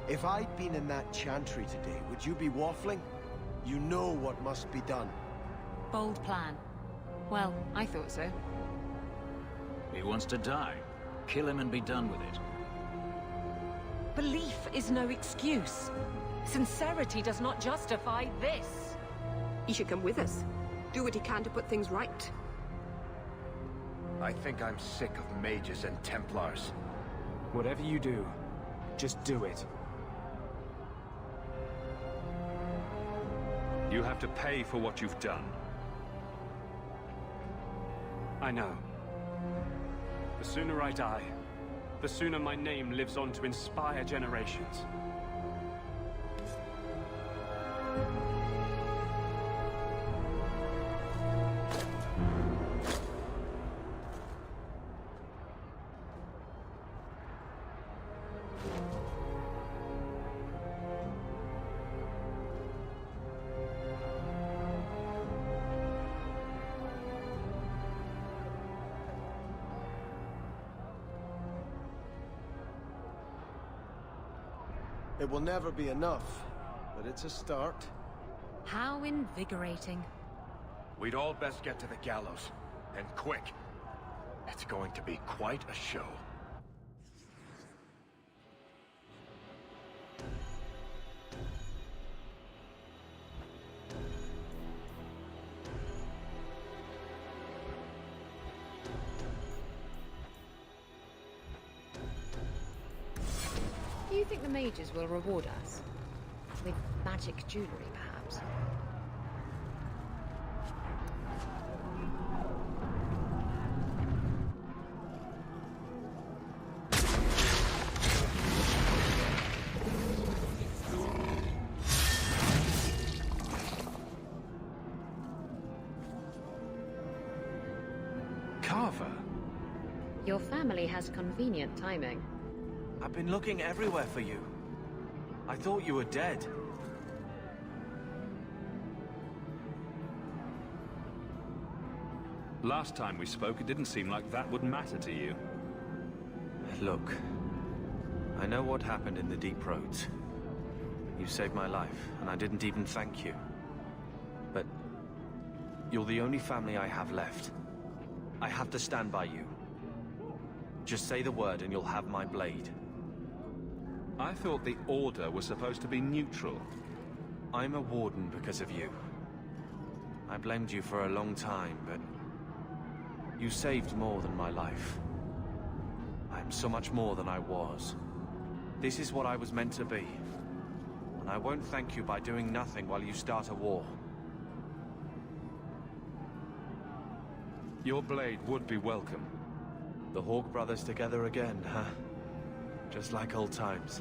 If I'd been in that chantry today, would you be waffling? You know what must be done. Bold plan. Well, I thought so. He wants to die. Kill him and be done with it. Belief is no excuse. Sincerity does not justify this. He should come with us. Do what he can to put things right. I think I'm sick of mages and Templars. Whatever you do, just do it. You have to pay for what you've done. I know. The sooner I die, the sooner my name lives on to inspire generations. It will never be enough, but it's a start. How invigorating. We'd all best get to the gallows, and quick. It's going to be quite a show. Do you think the mages will reward us? With magic jewelry, perhaps? Carver? Your family has convenient timing. I've been looking everywhere for you. I thought you were dead. Last time we spoke, it didn't seem like that would matter to you. Look, I know what happened in the Deep Roads. You saved my life, and I didn't even thank you. But you're the only family I have left. I have to stand by you. Just say the word and you'll have my blade. I thought the Order was supposed to be neutral. I'm a warden because of you. I blamed you for a long time, but you saved more than my life. I am so much more than I was. This is what I was meant to be. And I won't thank you by doing nothing while you start a war. Your blade would be welcome. The Hawk brothers together again, huh? Just like old times.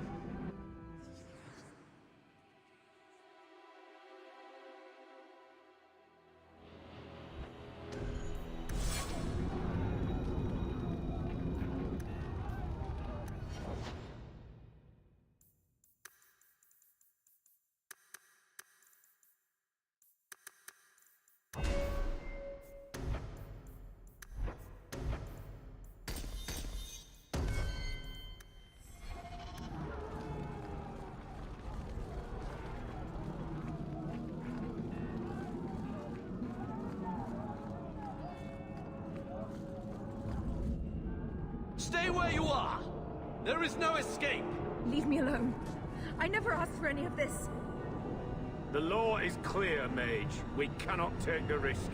Stay where you are! There is no escape! Leave me alone. I never asked for any of this. The law is clear, Mage. We cannot take the risk.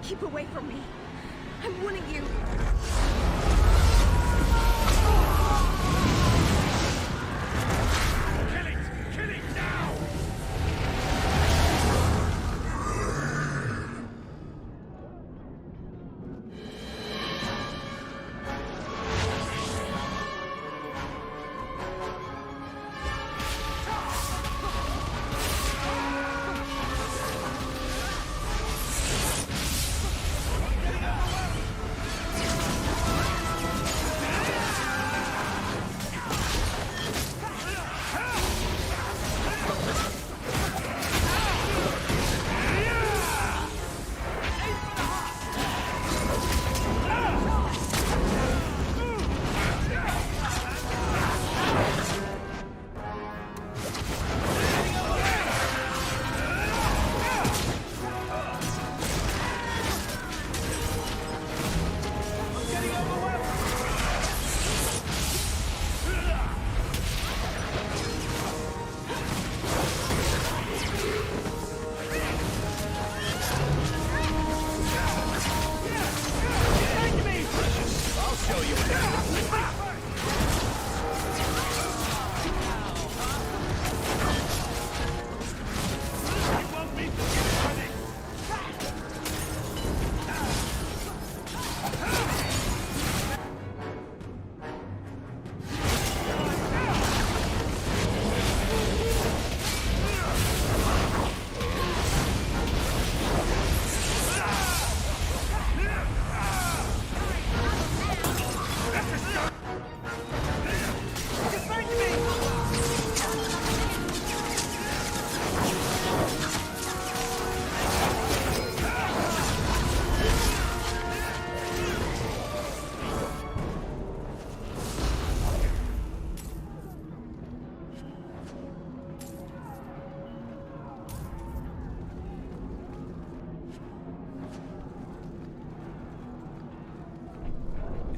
Keep away from me. I'm warning you. Kill it! Kill it now!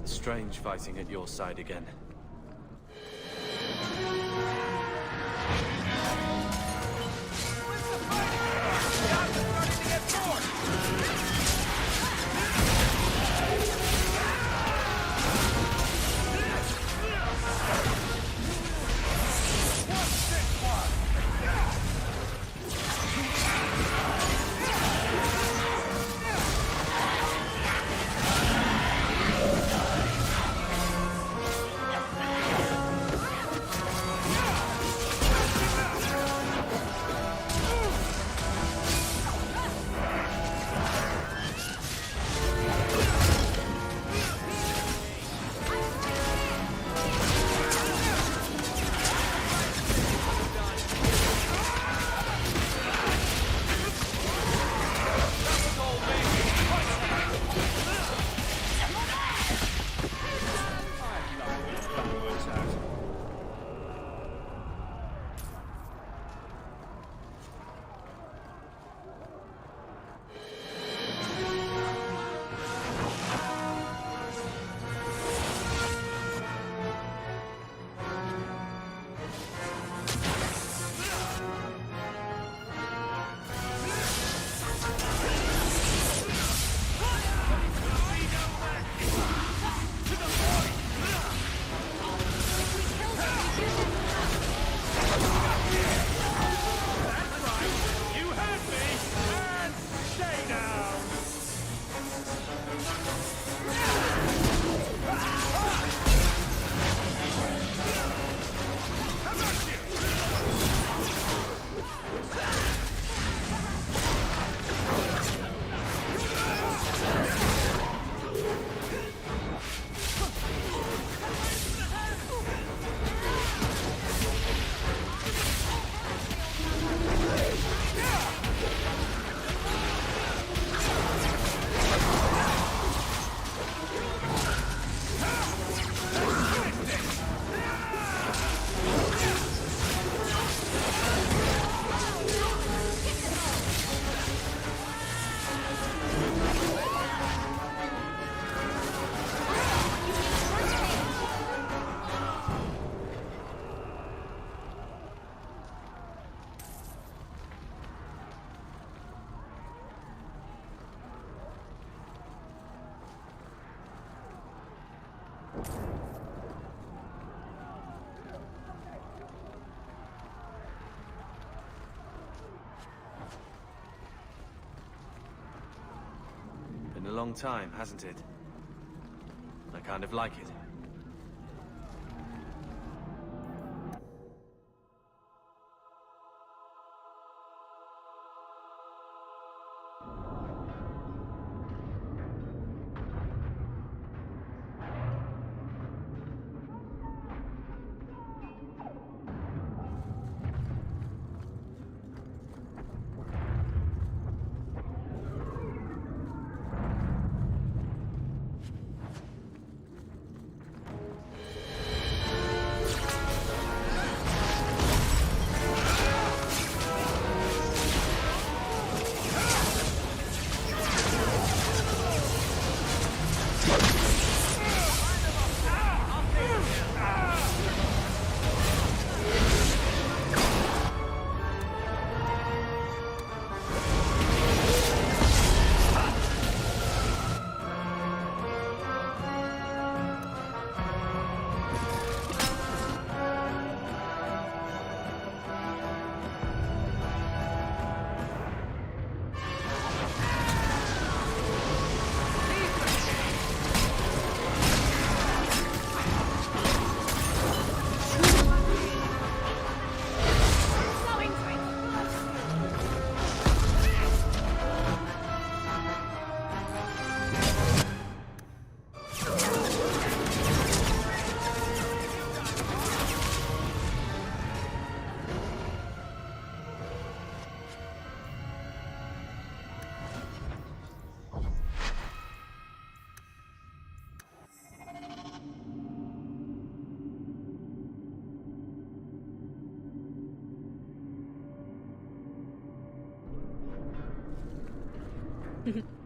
It's strange fighting at your side again. Been a long time, hasn't it? I kind of like it.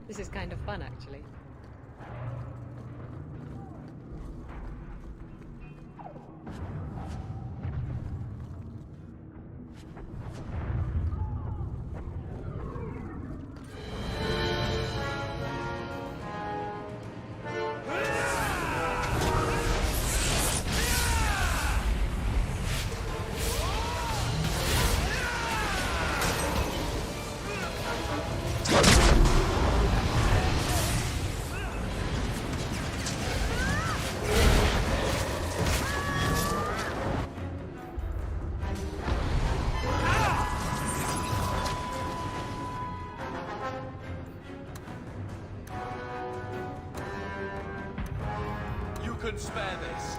This is kind of fun, actually. Could spare this.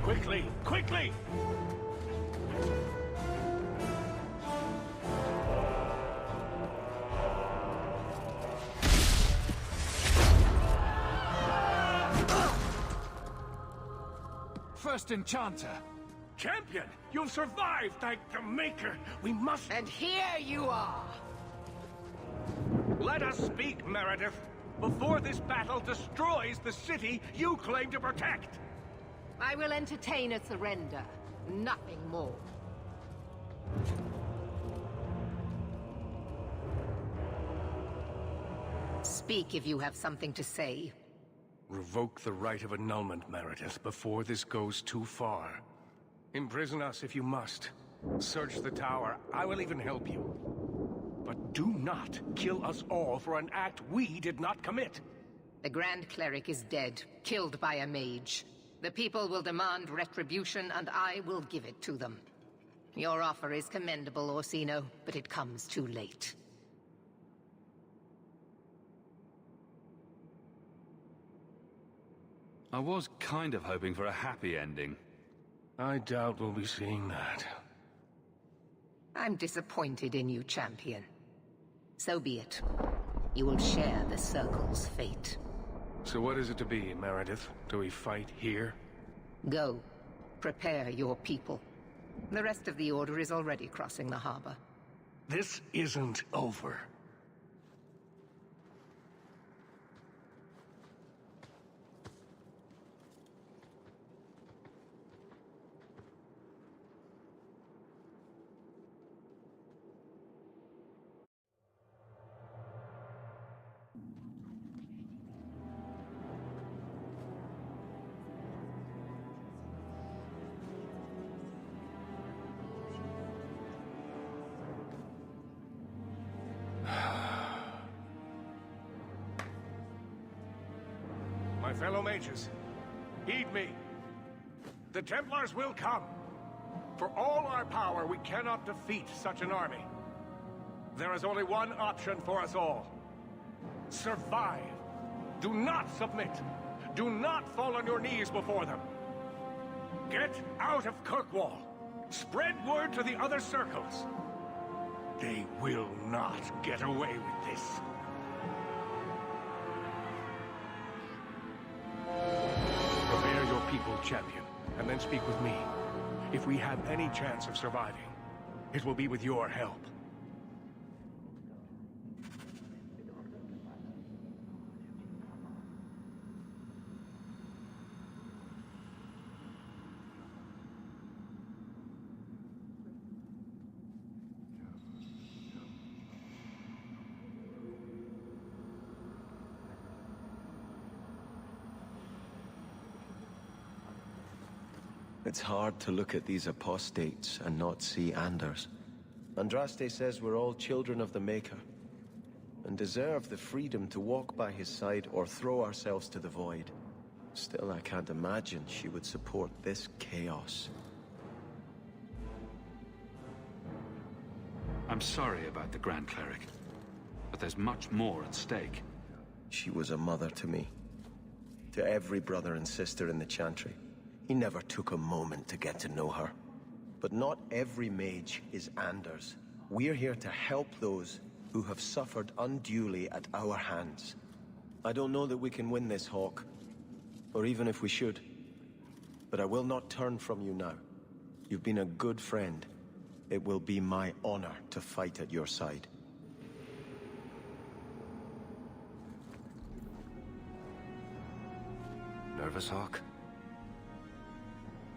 Quickly! Quickly! First Enchanter! Champion! You've survived, thank the Maker! We must... And here you are! Let us speak, Meredith! Before this battle destroys the city you claim to protect! I will entertain a surrender. Nothing more. Speak if you have something to say. Revoke the right of annulment, Meredith, before this goes too far. Imprison us if you must. Search the tower. I will even help you. But do not kill us all for an act we did not commit. The Grand Cleric is dead, killed by a mage. The people will demand retribution, and I will give it to them. Your offer is commendable, Orsino, but it comes too late. I was kind of hoping for a happy ending. I doubt we'll be seeing that. I'm disappointed in you, champion. So be it. You will share the Circle's fate. So what is it to be, Meredith? Do we fight here? Go. Prepare your people. The rest of the Order is already crossing the harbor. This isn't over. fellow mages, heed me. The Templars will come. For all our power, we cannot defeat such an army. There is only one option for us all. Survive. Do not submit. Do not fall on your knees before them. Get out of Kirkwall. Spread word to the other circles. They will not get away with this. Prepare your people, champion, and then speak with me. If we have any chance of surviving, it will be with your help. It's hard to look at these apostates and not see Anders. Andraste says we're all children of the Maker, and deserve the freedom to walk by his side or throw ourselves to the void. Still, I can't imagine she would support this chaos. I'm sorry about the Grand Cleric, but there's much more at stake. She was a mother to me. To every brother and sister in the Chantry. He never took a moment to get to know her. But not every mage is Anders. We're here to help those who have suffered unduly at our hands. I don't know that we can win this, Hawke, or even if we should. But I will not turn from you now. You've been a good friend. It will be my honor to fight at your side. Nervous, Hawke?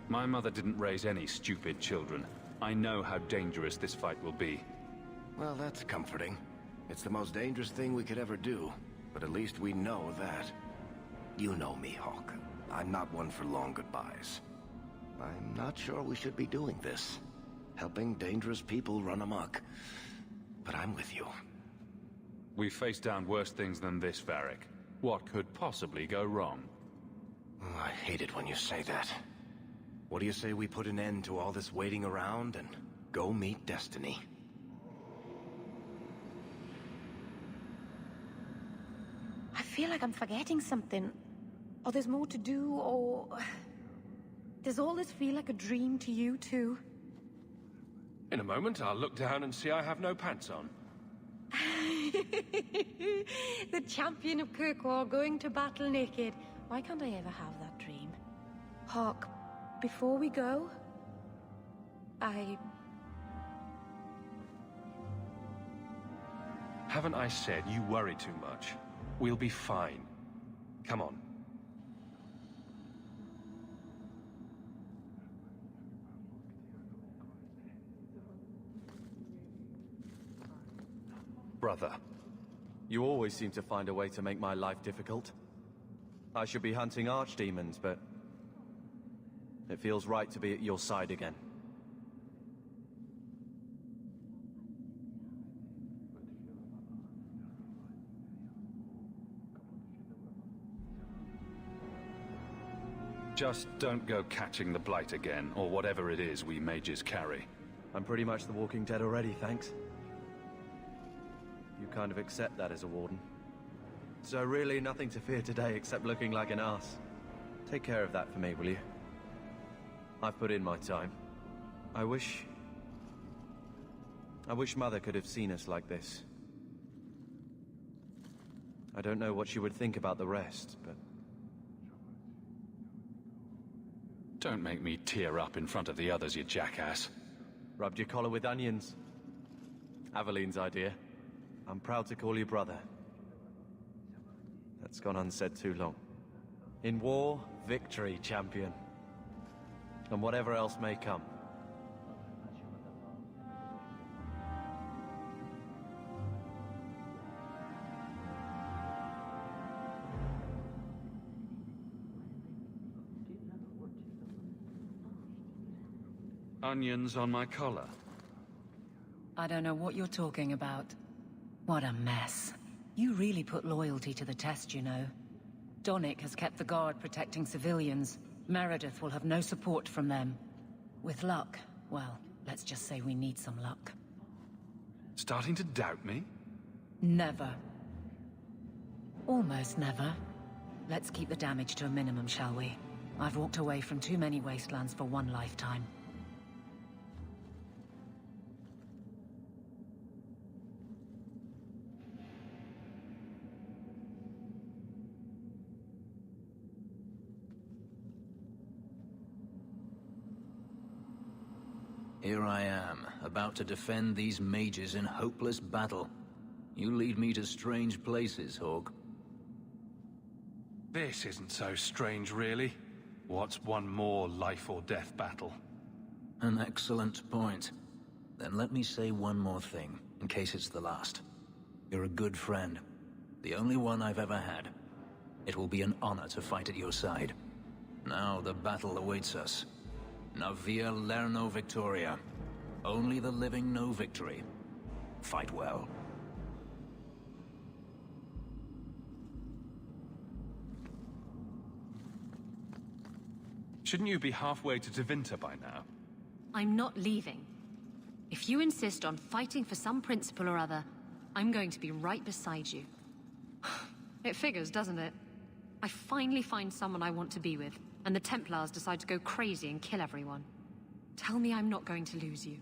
My mother didn't raise any stupid children. I know how dangerous this fight will be. Well, that's comforting. It's the most dangerous thing we could ever do, but at least we know that. You know me, Hawke. I'm not one for long goodbyes. I'm not sure we should be doing this. Helping dangerous people run amok. But I'm with you. We've faced down worse things than this, Varric. What could possibly go wrong? Oh, I hate it when you say that. What do you say we put an end to all this waiting around and go meet Destiny? I feel like I'm forgetting something. Or there's more to do, or... Does all this feel like a dream to you, too? In a moment, I'll look down and see I have no pants on. The champion of Kirkwall going to battle naked. Why can't I ever have that dream? Hawke, before we go, Haven't I said you worry too much? We'll be fine. Come on. Brother, you always seem to find a way to make my life difficult. I should be hunting archdemons, but it feels right to be at your side again. Just don't go catching the Blight again, or whatever it is we mages carry. I'm pretty much the Walking Dead already, thanks. You kind of accept that as a warden. So really nothing to fear today except looking like an ass. Take care of that for me, will you? I've put in my time. I wish Mother could have seen us like this. I don't know what she would think about the rest, but... Don't make me tear up in front of the others, you jackass. Rubbed your collar with onions. Aveline's idea. I'm proud to call you brother. That's gone unsaid too long. In war, victory, champion. And whatever else may come. Onions on my collar. I don't know what you're talking about. What a mess. You really put loyalty to the test, you know. Donnic has kept the guard protecting civilians. Meredith will have no support from them. With luck, well, let's just say we need some luck. Starting to doubt me? Never. Almost never. Let's keep the damage to a minimum, shall we? I've walked away from too many wastelands for one lifetime. Here I am, about to defend these mages in hopeless battle. You lead me to strange places, Hawke. This isn't so strange, really. What's one more life or death battle? An excellent point. Then let me say one more thing, in case it's the last. You're a good friend. The only one I've ever had. It will be an honor to fight at your side. Now the battle awaits us. Navia Lerno Victoria. Only the living know victory. Fight well. Shouldn't you be halfway to Tevinter by now? I'm not leaving. If you insist on fighting for some principle or other, I'm going to be right beside you. It figures, doesn't it? I finally find someone I want to be with, and the Templars decide to go crazy and kill everyone. Tell me I'm not going to lose you.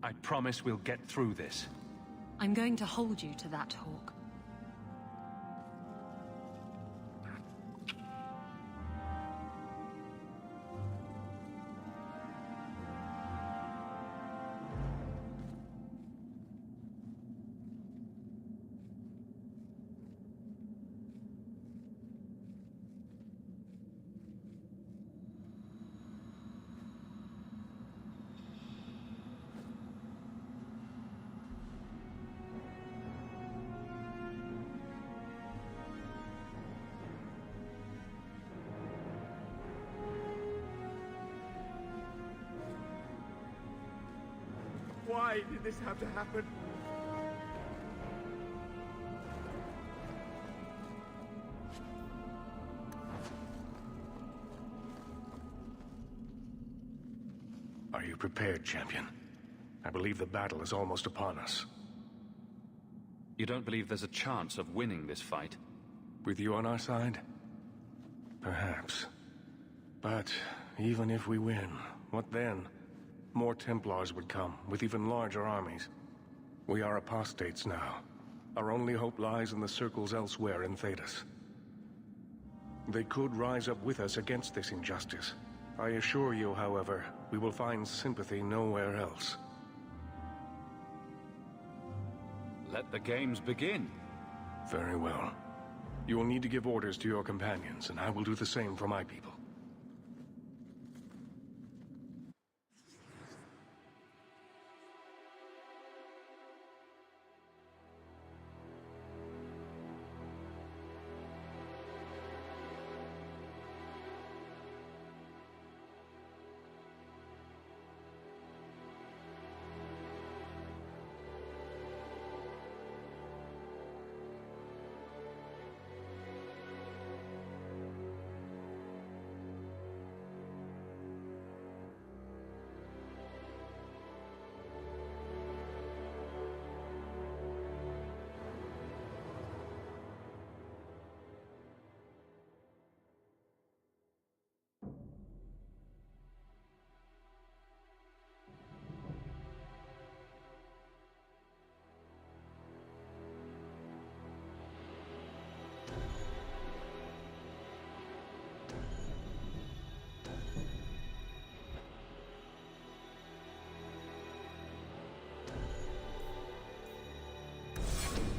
I promise we'll get through this. I'm going to hold you to that, Hawke. Why did this have to happen? Are you prepared, champion? I believe the battle is almost upon us. You don't believe there's a chance of winning this fight? With you on our side? Perhaps. But even if we win, what then? More Templars would come, with even larger armies. We are apostates now. Our only hope lies in the circles elsewhere in Thedas. They could rise up with us against this injustice. I assure you, however, we will find sympathy nowhere else. Let the games begin. Very well. You will need to give orders to your companions, and I will do the same for my people.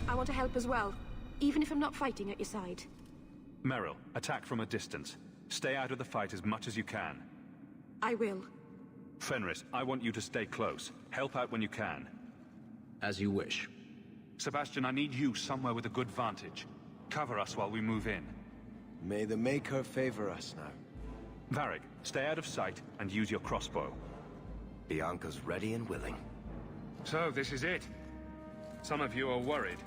I want to help as well, even if I'm not fighting at your side. Merrill, attack from a distance. Stay out of the fight as much as you can. I will. Fenris, I want you to stay close. Help out when you can. As you wish. Sebastian, I need you somewhere with a good vantage. Cover us while we move in. May the Maker favor us now. Varric, stay out of sight and use your crossbow. Bianca's ready and willing. So, this is it. Some of you are worried.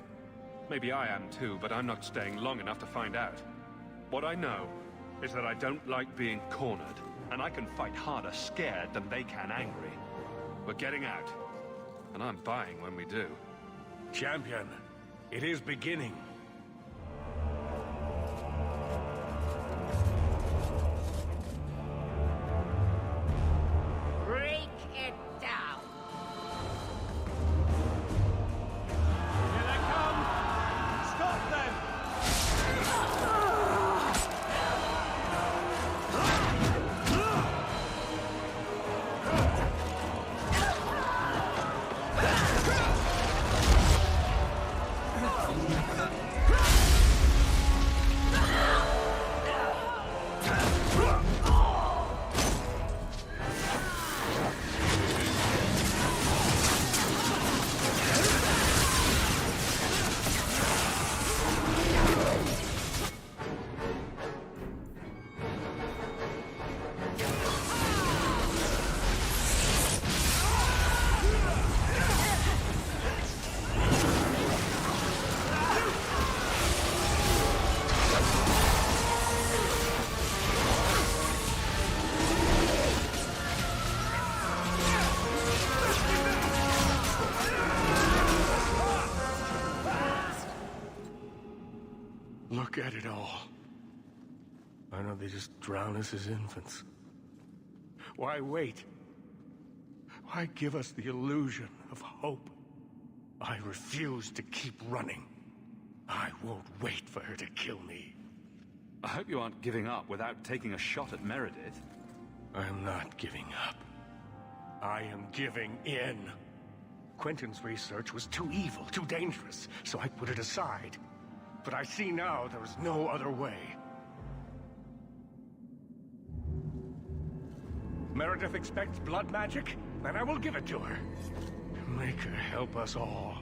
Maybe I am too, but I'm not staying long enough to find out. What I know is that I don't like being cornered, and I can fight harder scared than they can angry. We're getting out, and I'm buying when we do. Champion, it is beginning. Break it down. Here they come! Stop them! Look at it all. Why don't they just drown us as infants? Why wait? Why give us the illusion of hope? I refuse to keep running. I won't wait for her to kill me. I hope you aren't giving up without taking a shot at Meredith. I'm not giving up. I am giving in. Quentin's research was too evil, too dangerous, so I put it aside. But I see now there is no other way. Meredith expects blood magic, then I will give it to her. Make her help us all.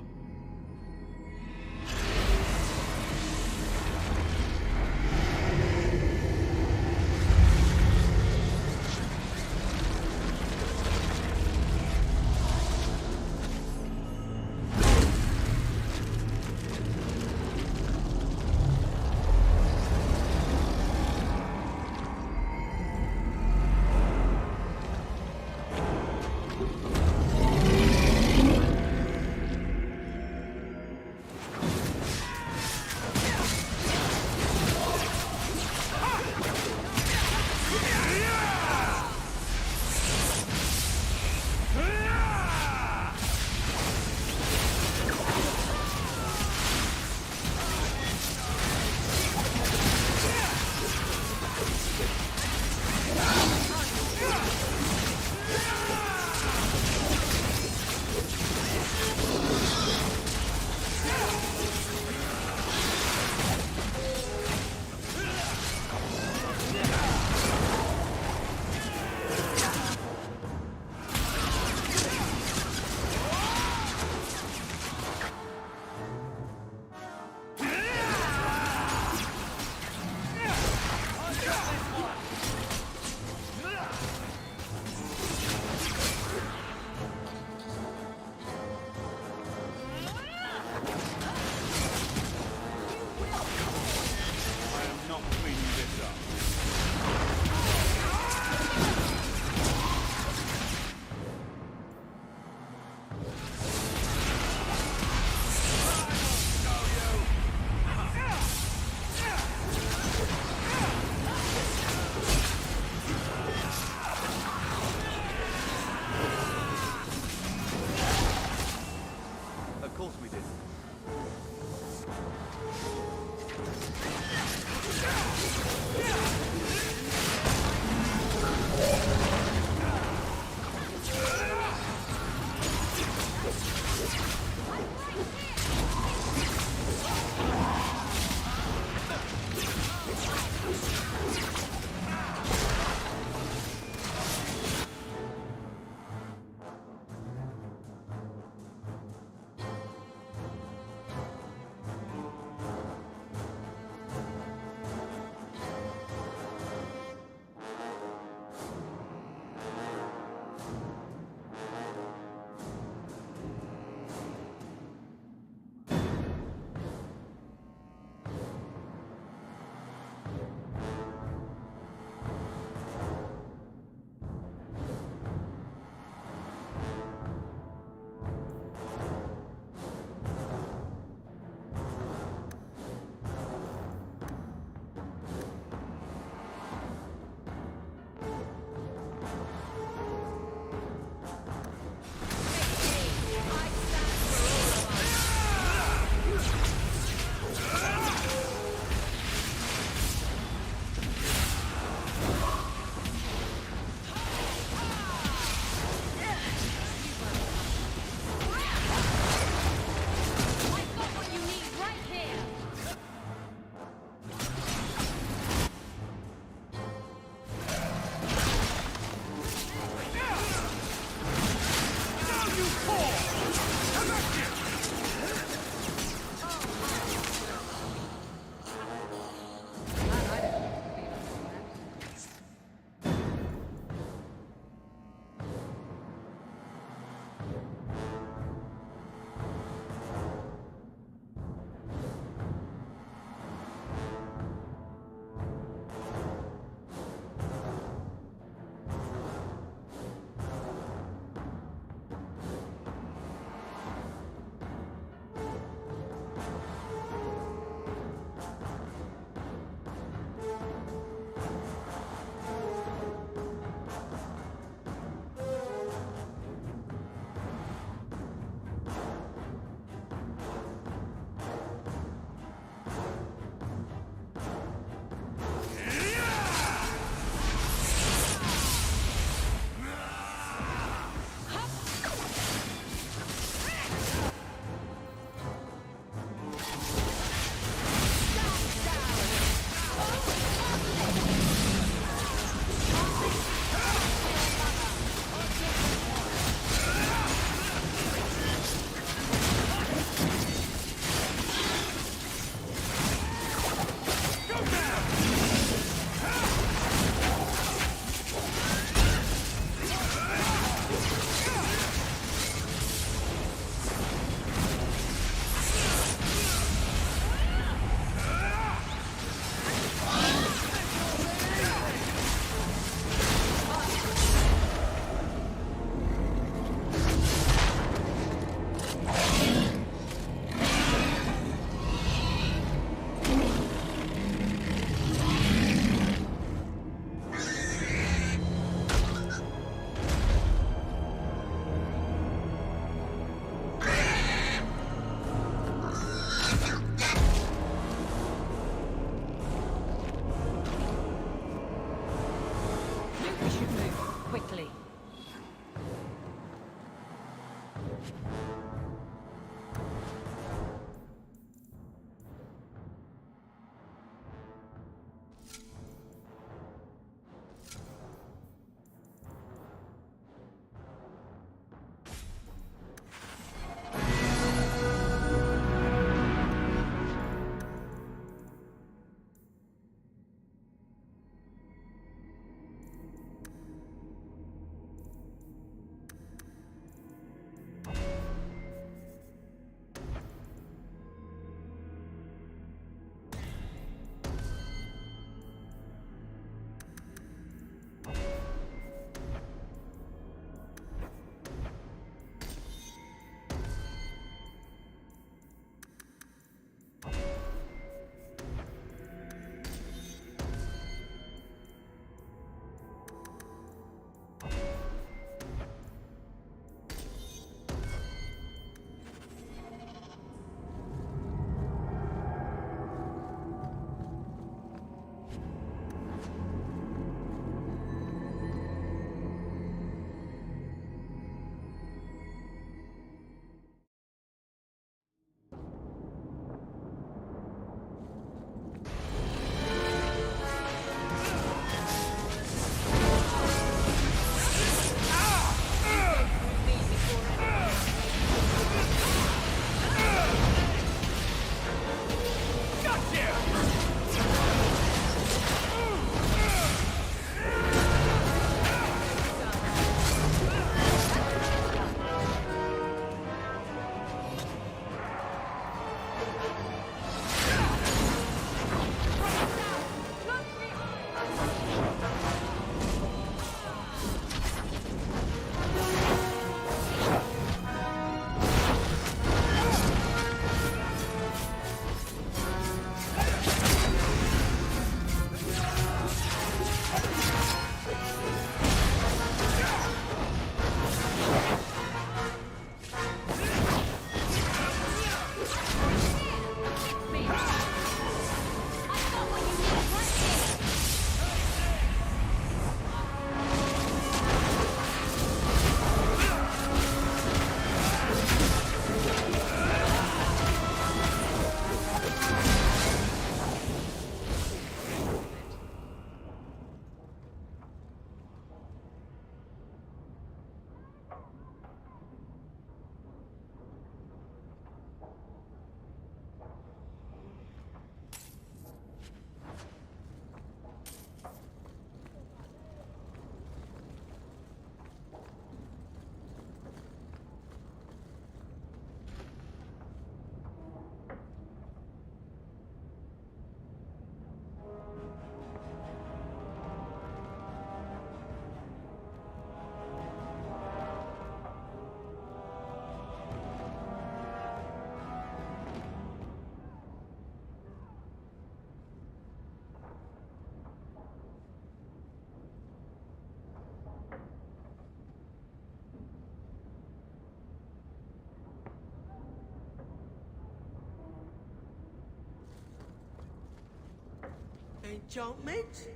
Ain't junk, mate?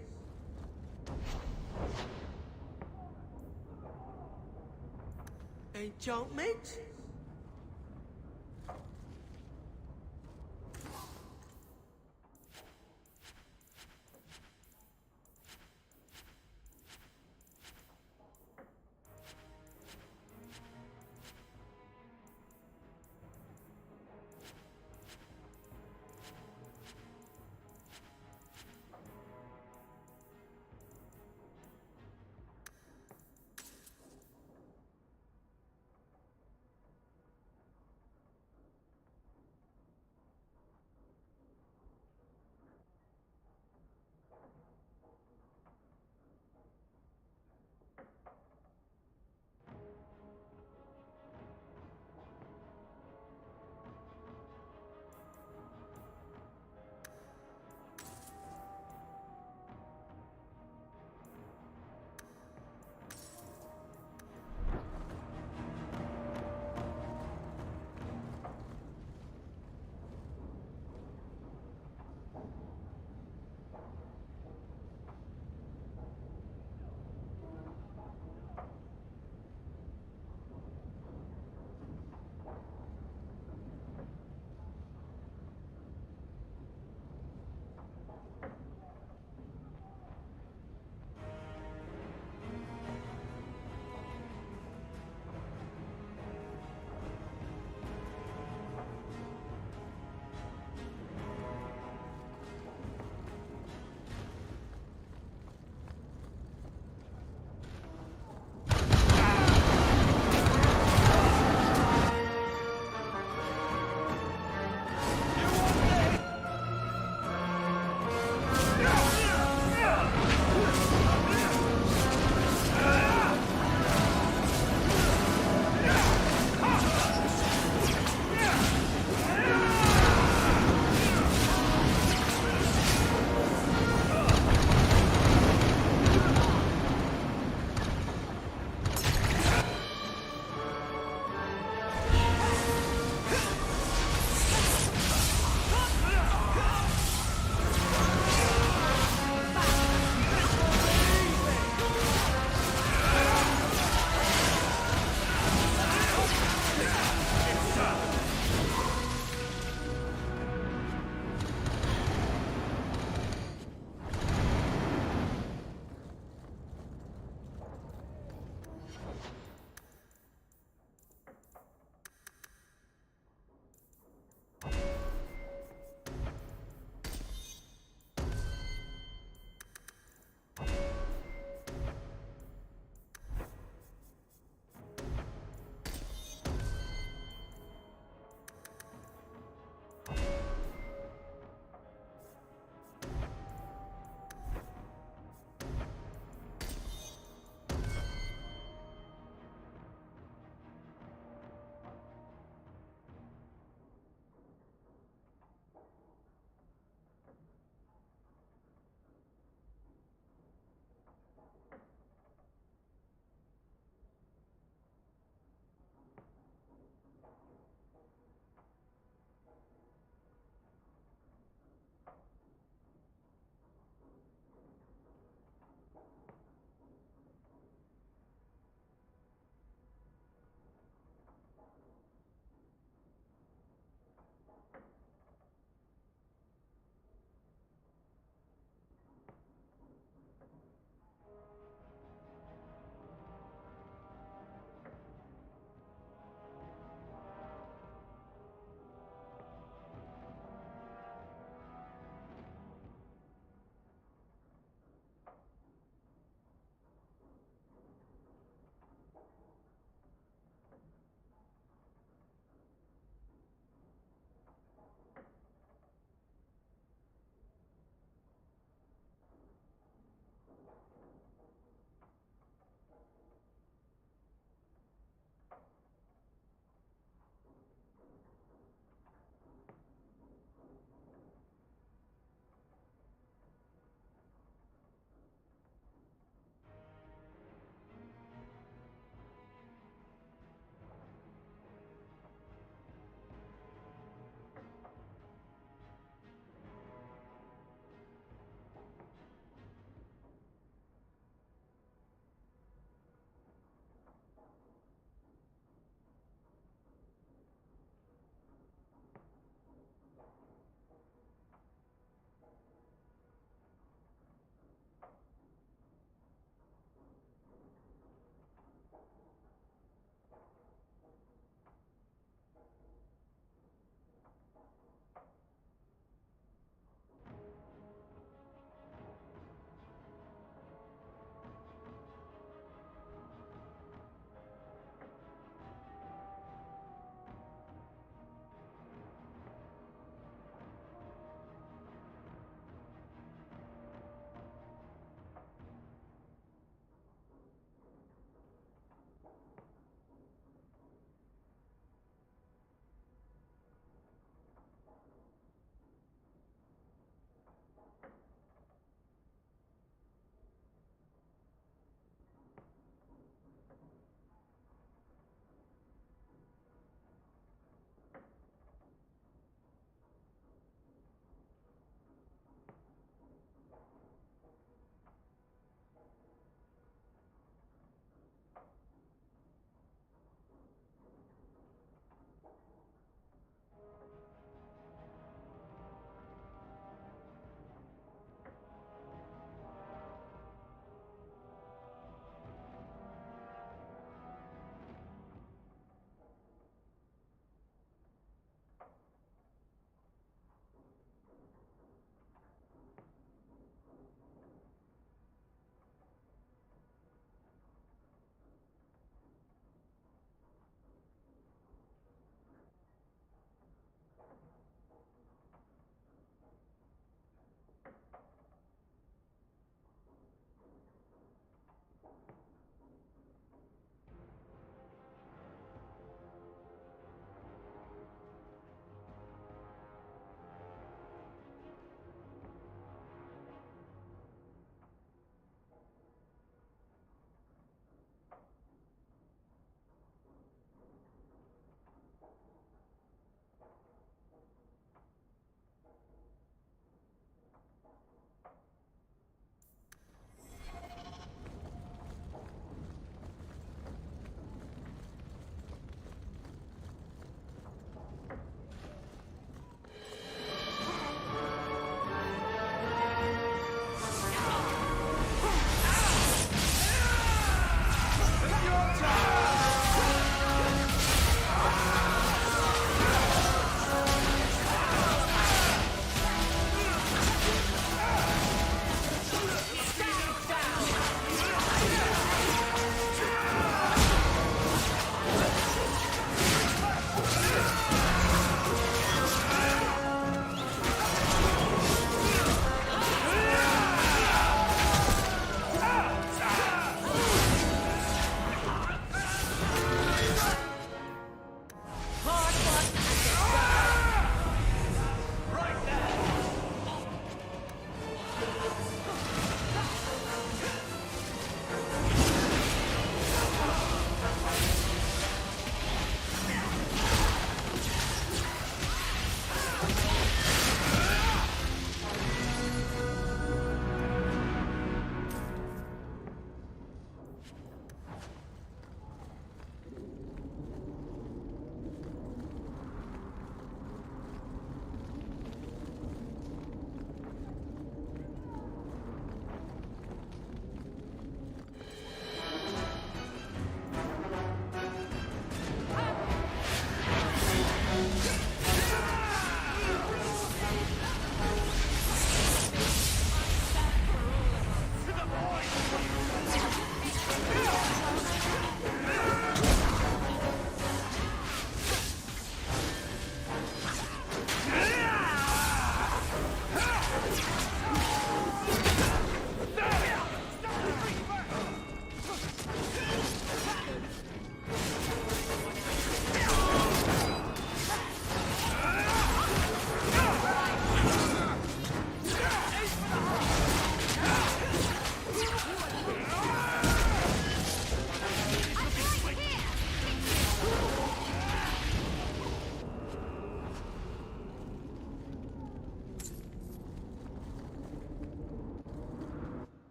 Ain't junk, mate?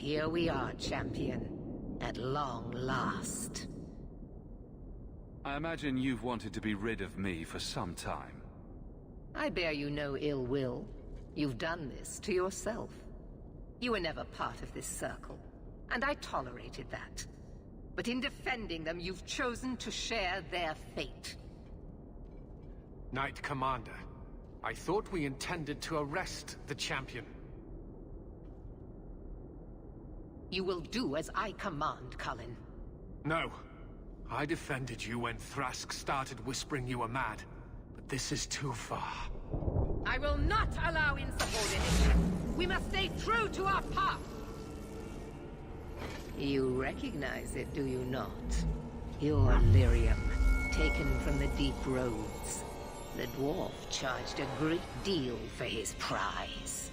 here we are, champion. At long last. I imagine you've wanted to be rid of me for some time. I bear you no ill will. You've done this to yourself. You were never part of this circle, and I tolerated that. But in defending them, you've chosen to share their fate. Knight Commander, I thought we intended to arrest the champion. You will do as I command, Cullen. No. I defended you when Thrask started whispering you were mad. But this is too far. I will not allow insubordination. We must stay true to our path. You recognize it, do you not? You're Lyrium, taken from the deep roads. The dwarf charged a great deal for his prize.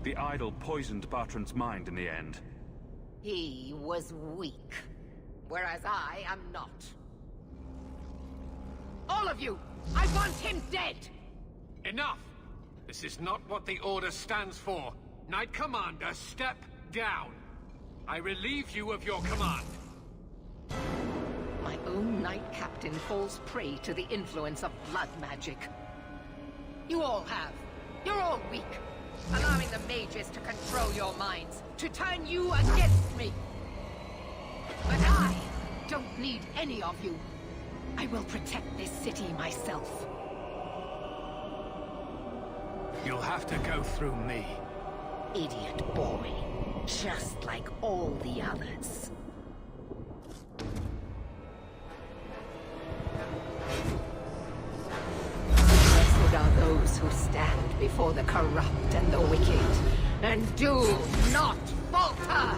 The idol poisoned Bartrand's mind in the end. He was weak, whereas I am not. All of you! I want him dead! Enough! This is not what the Order stands for. Knight Commander, step down. I relieve you of your command. My own Knight Captain falls prey to the influence of blood magic. You all have. You're all weak. Allowing the mages to control your minds, to turn you against me. But I don't need any of you. I will protect this city myself. You'll have to go through me. Idiot boy. Just like all the others. Blessed are those who stand before the corrupt and the wicked, and do not falter!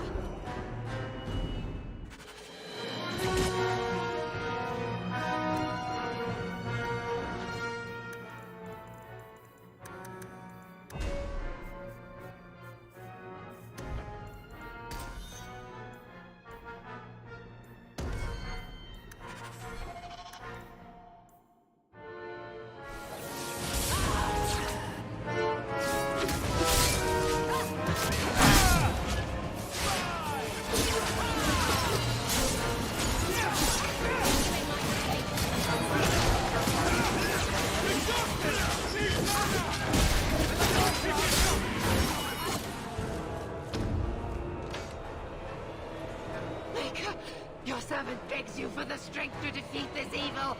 Your servant begs you for the strength to defeat this evil.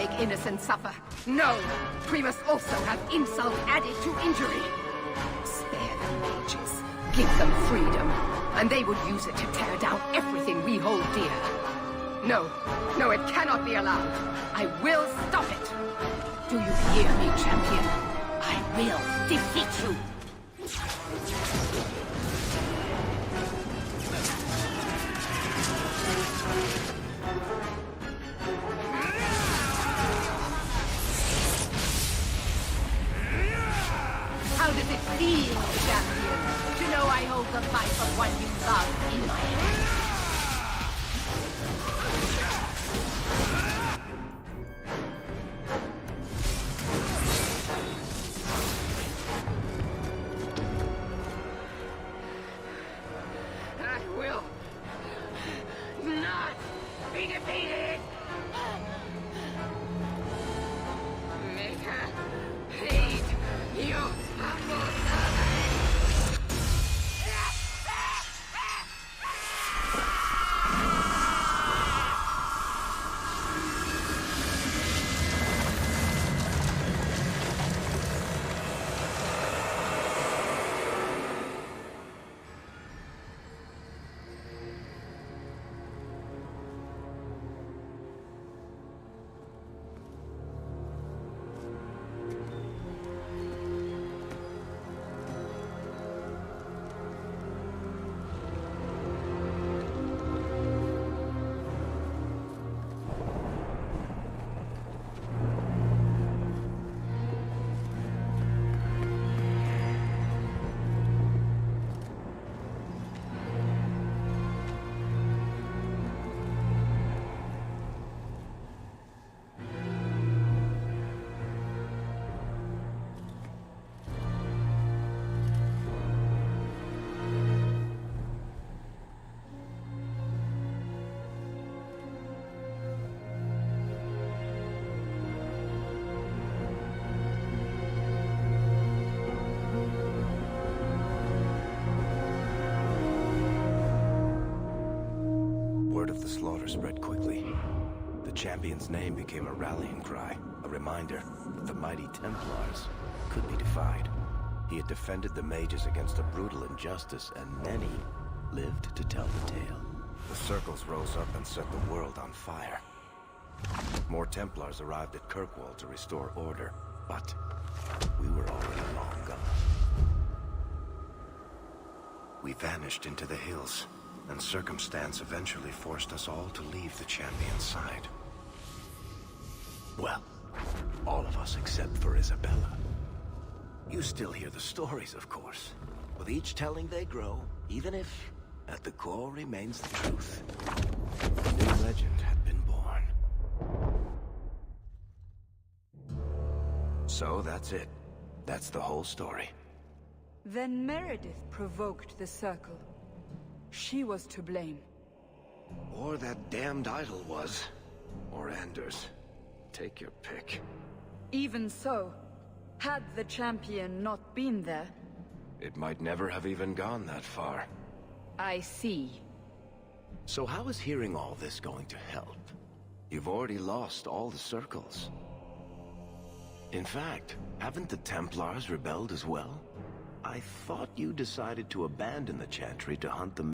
make innocents suffer. No! We must also have insult added to injury. Spare the mages. Give them freedom. And they will use it to tear down everything we hold dear. No. No, it cannot be allowed. I will stop it. Do you hear me, champion? I will defeat you. How does it feel, champion, to know I hold the life of one you love in my hands? I will not be defeated! Make her hate you humble Word of the slaughter spread quickly. The champion's name became a rallying cry, a reminder that the mighty Templars could be defied. He had defended the mages against a brutal injustice, and many lived to tell the tale. The circles rose up and set the world on fire. More Templars arrived at Kirkwall to restore order, but we were already long gone. We vanished into the hills, and circumstance eventually forced us all to leave the champion's side. Well, all of us except for Isabella. You still hear the stories, of course. With each telling they grow, even if, at the core, remains the truth. A new legend had been born. So that's it. That's the whole story. Then Meredith provoked the Circle. She was to blame. Or that damned idol was. Or Anders. Take your pick. Even so, had the champion not been there... It might never have even gone that far. I see. So how is hearing all this going to help? You've already lost all the circles. In fact, haven't the Templars rebelled as well? I thought you decided to abandon the Chantry to hunt the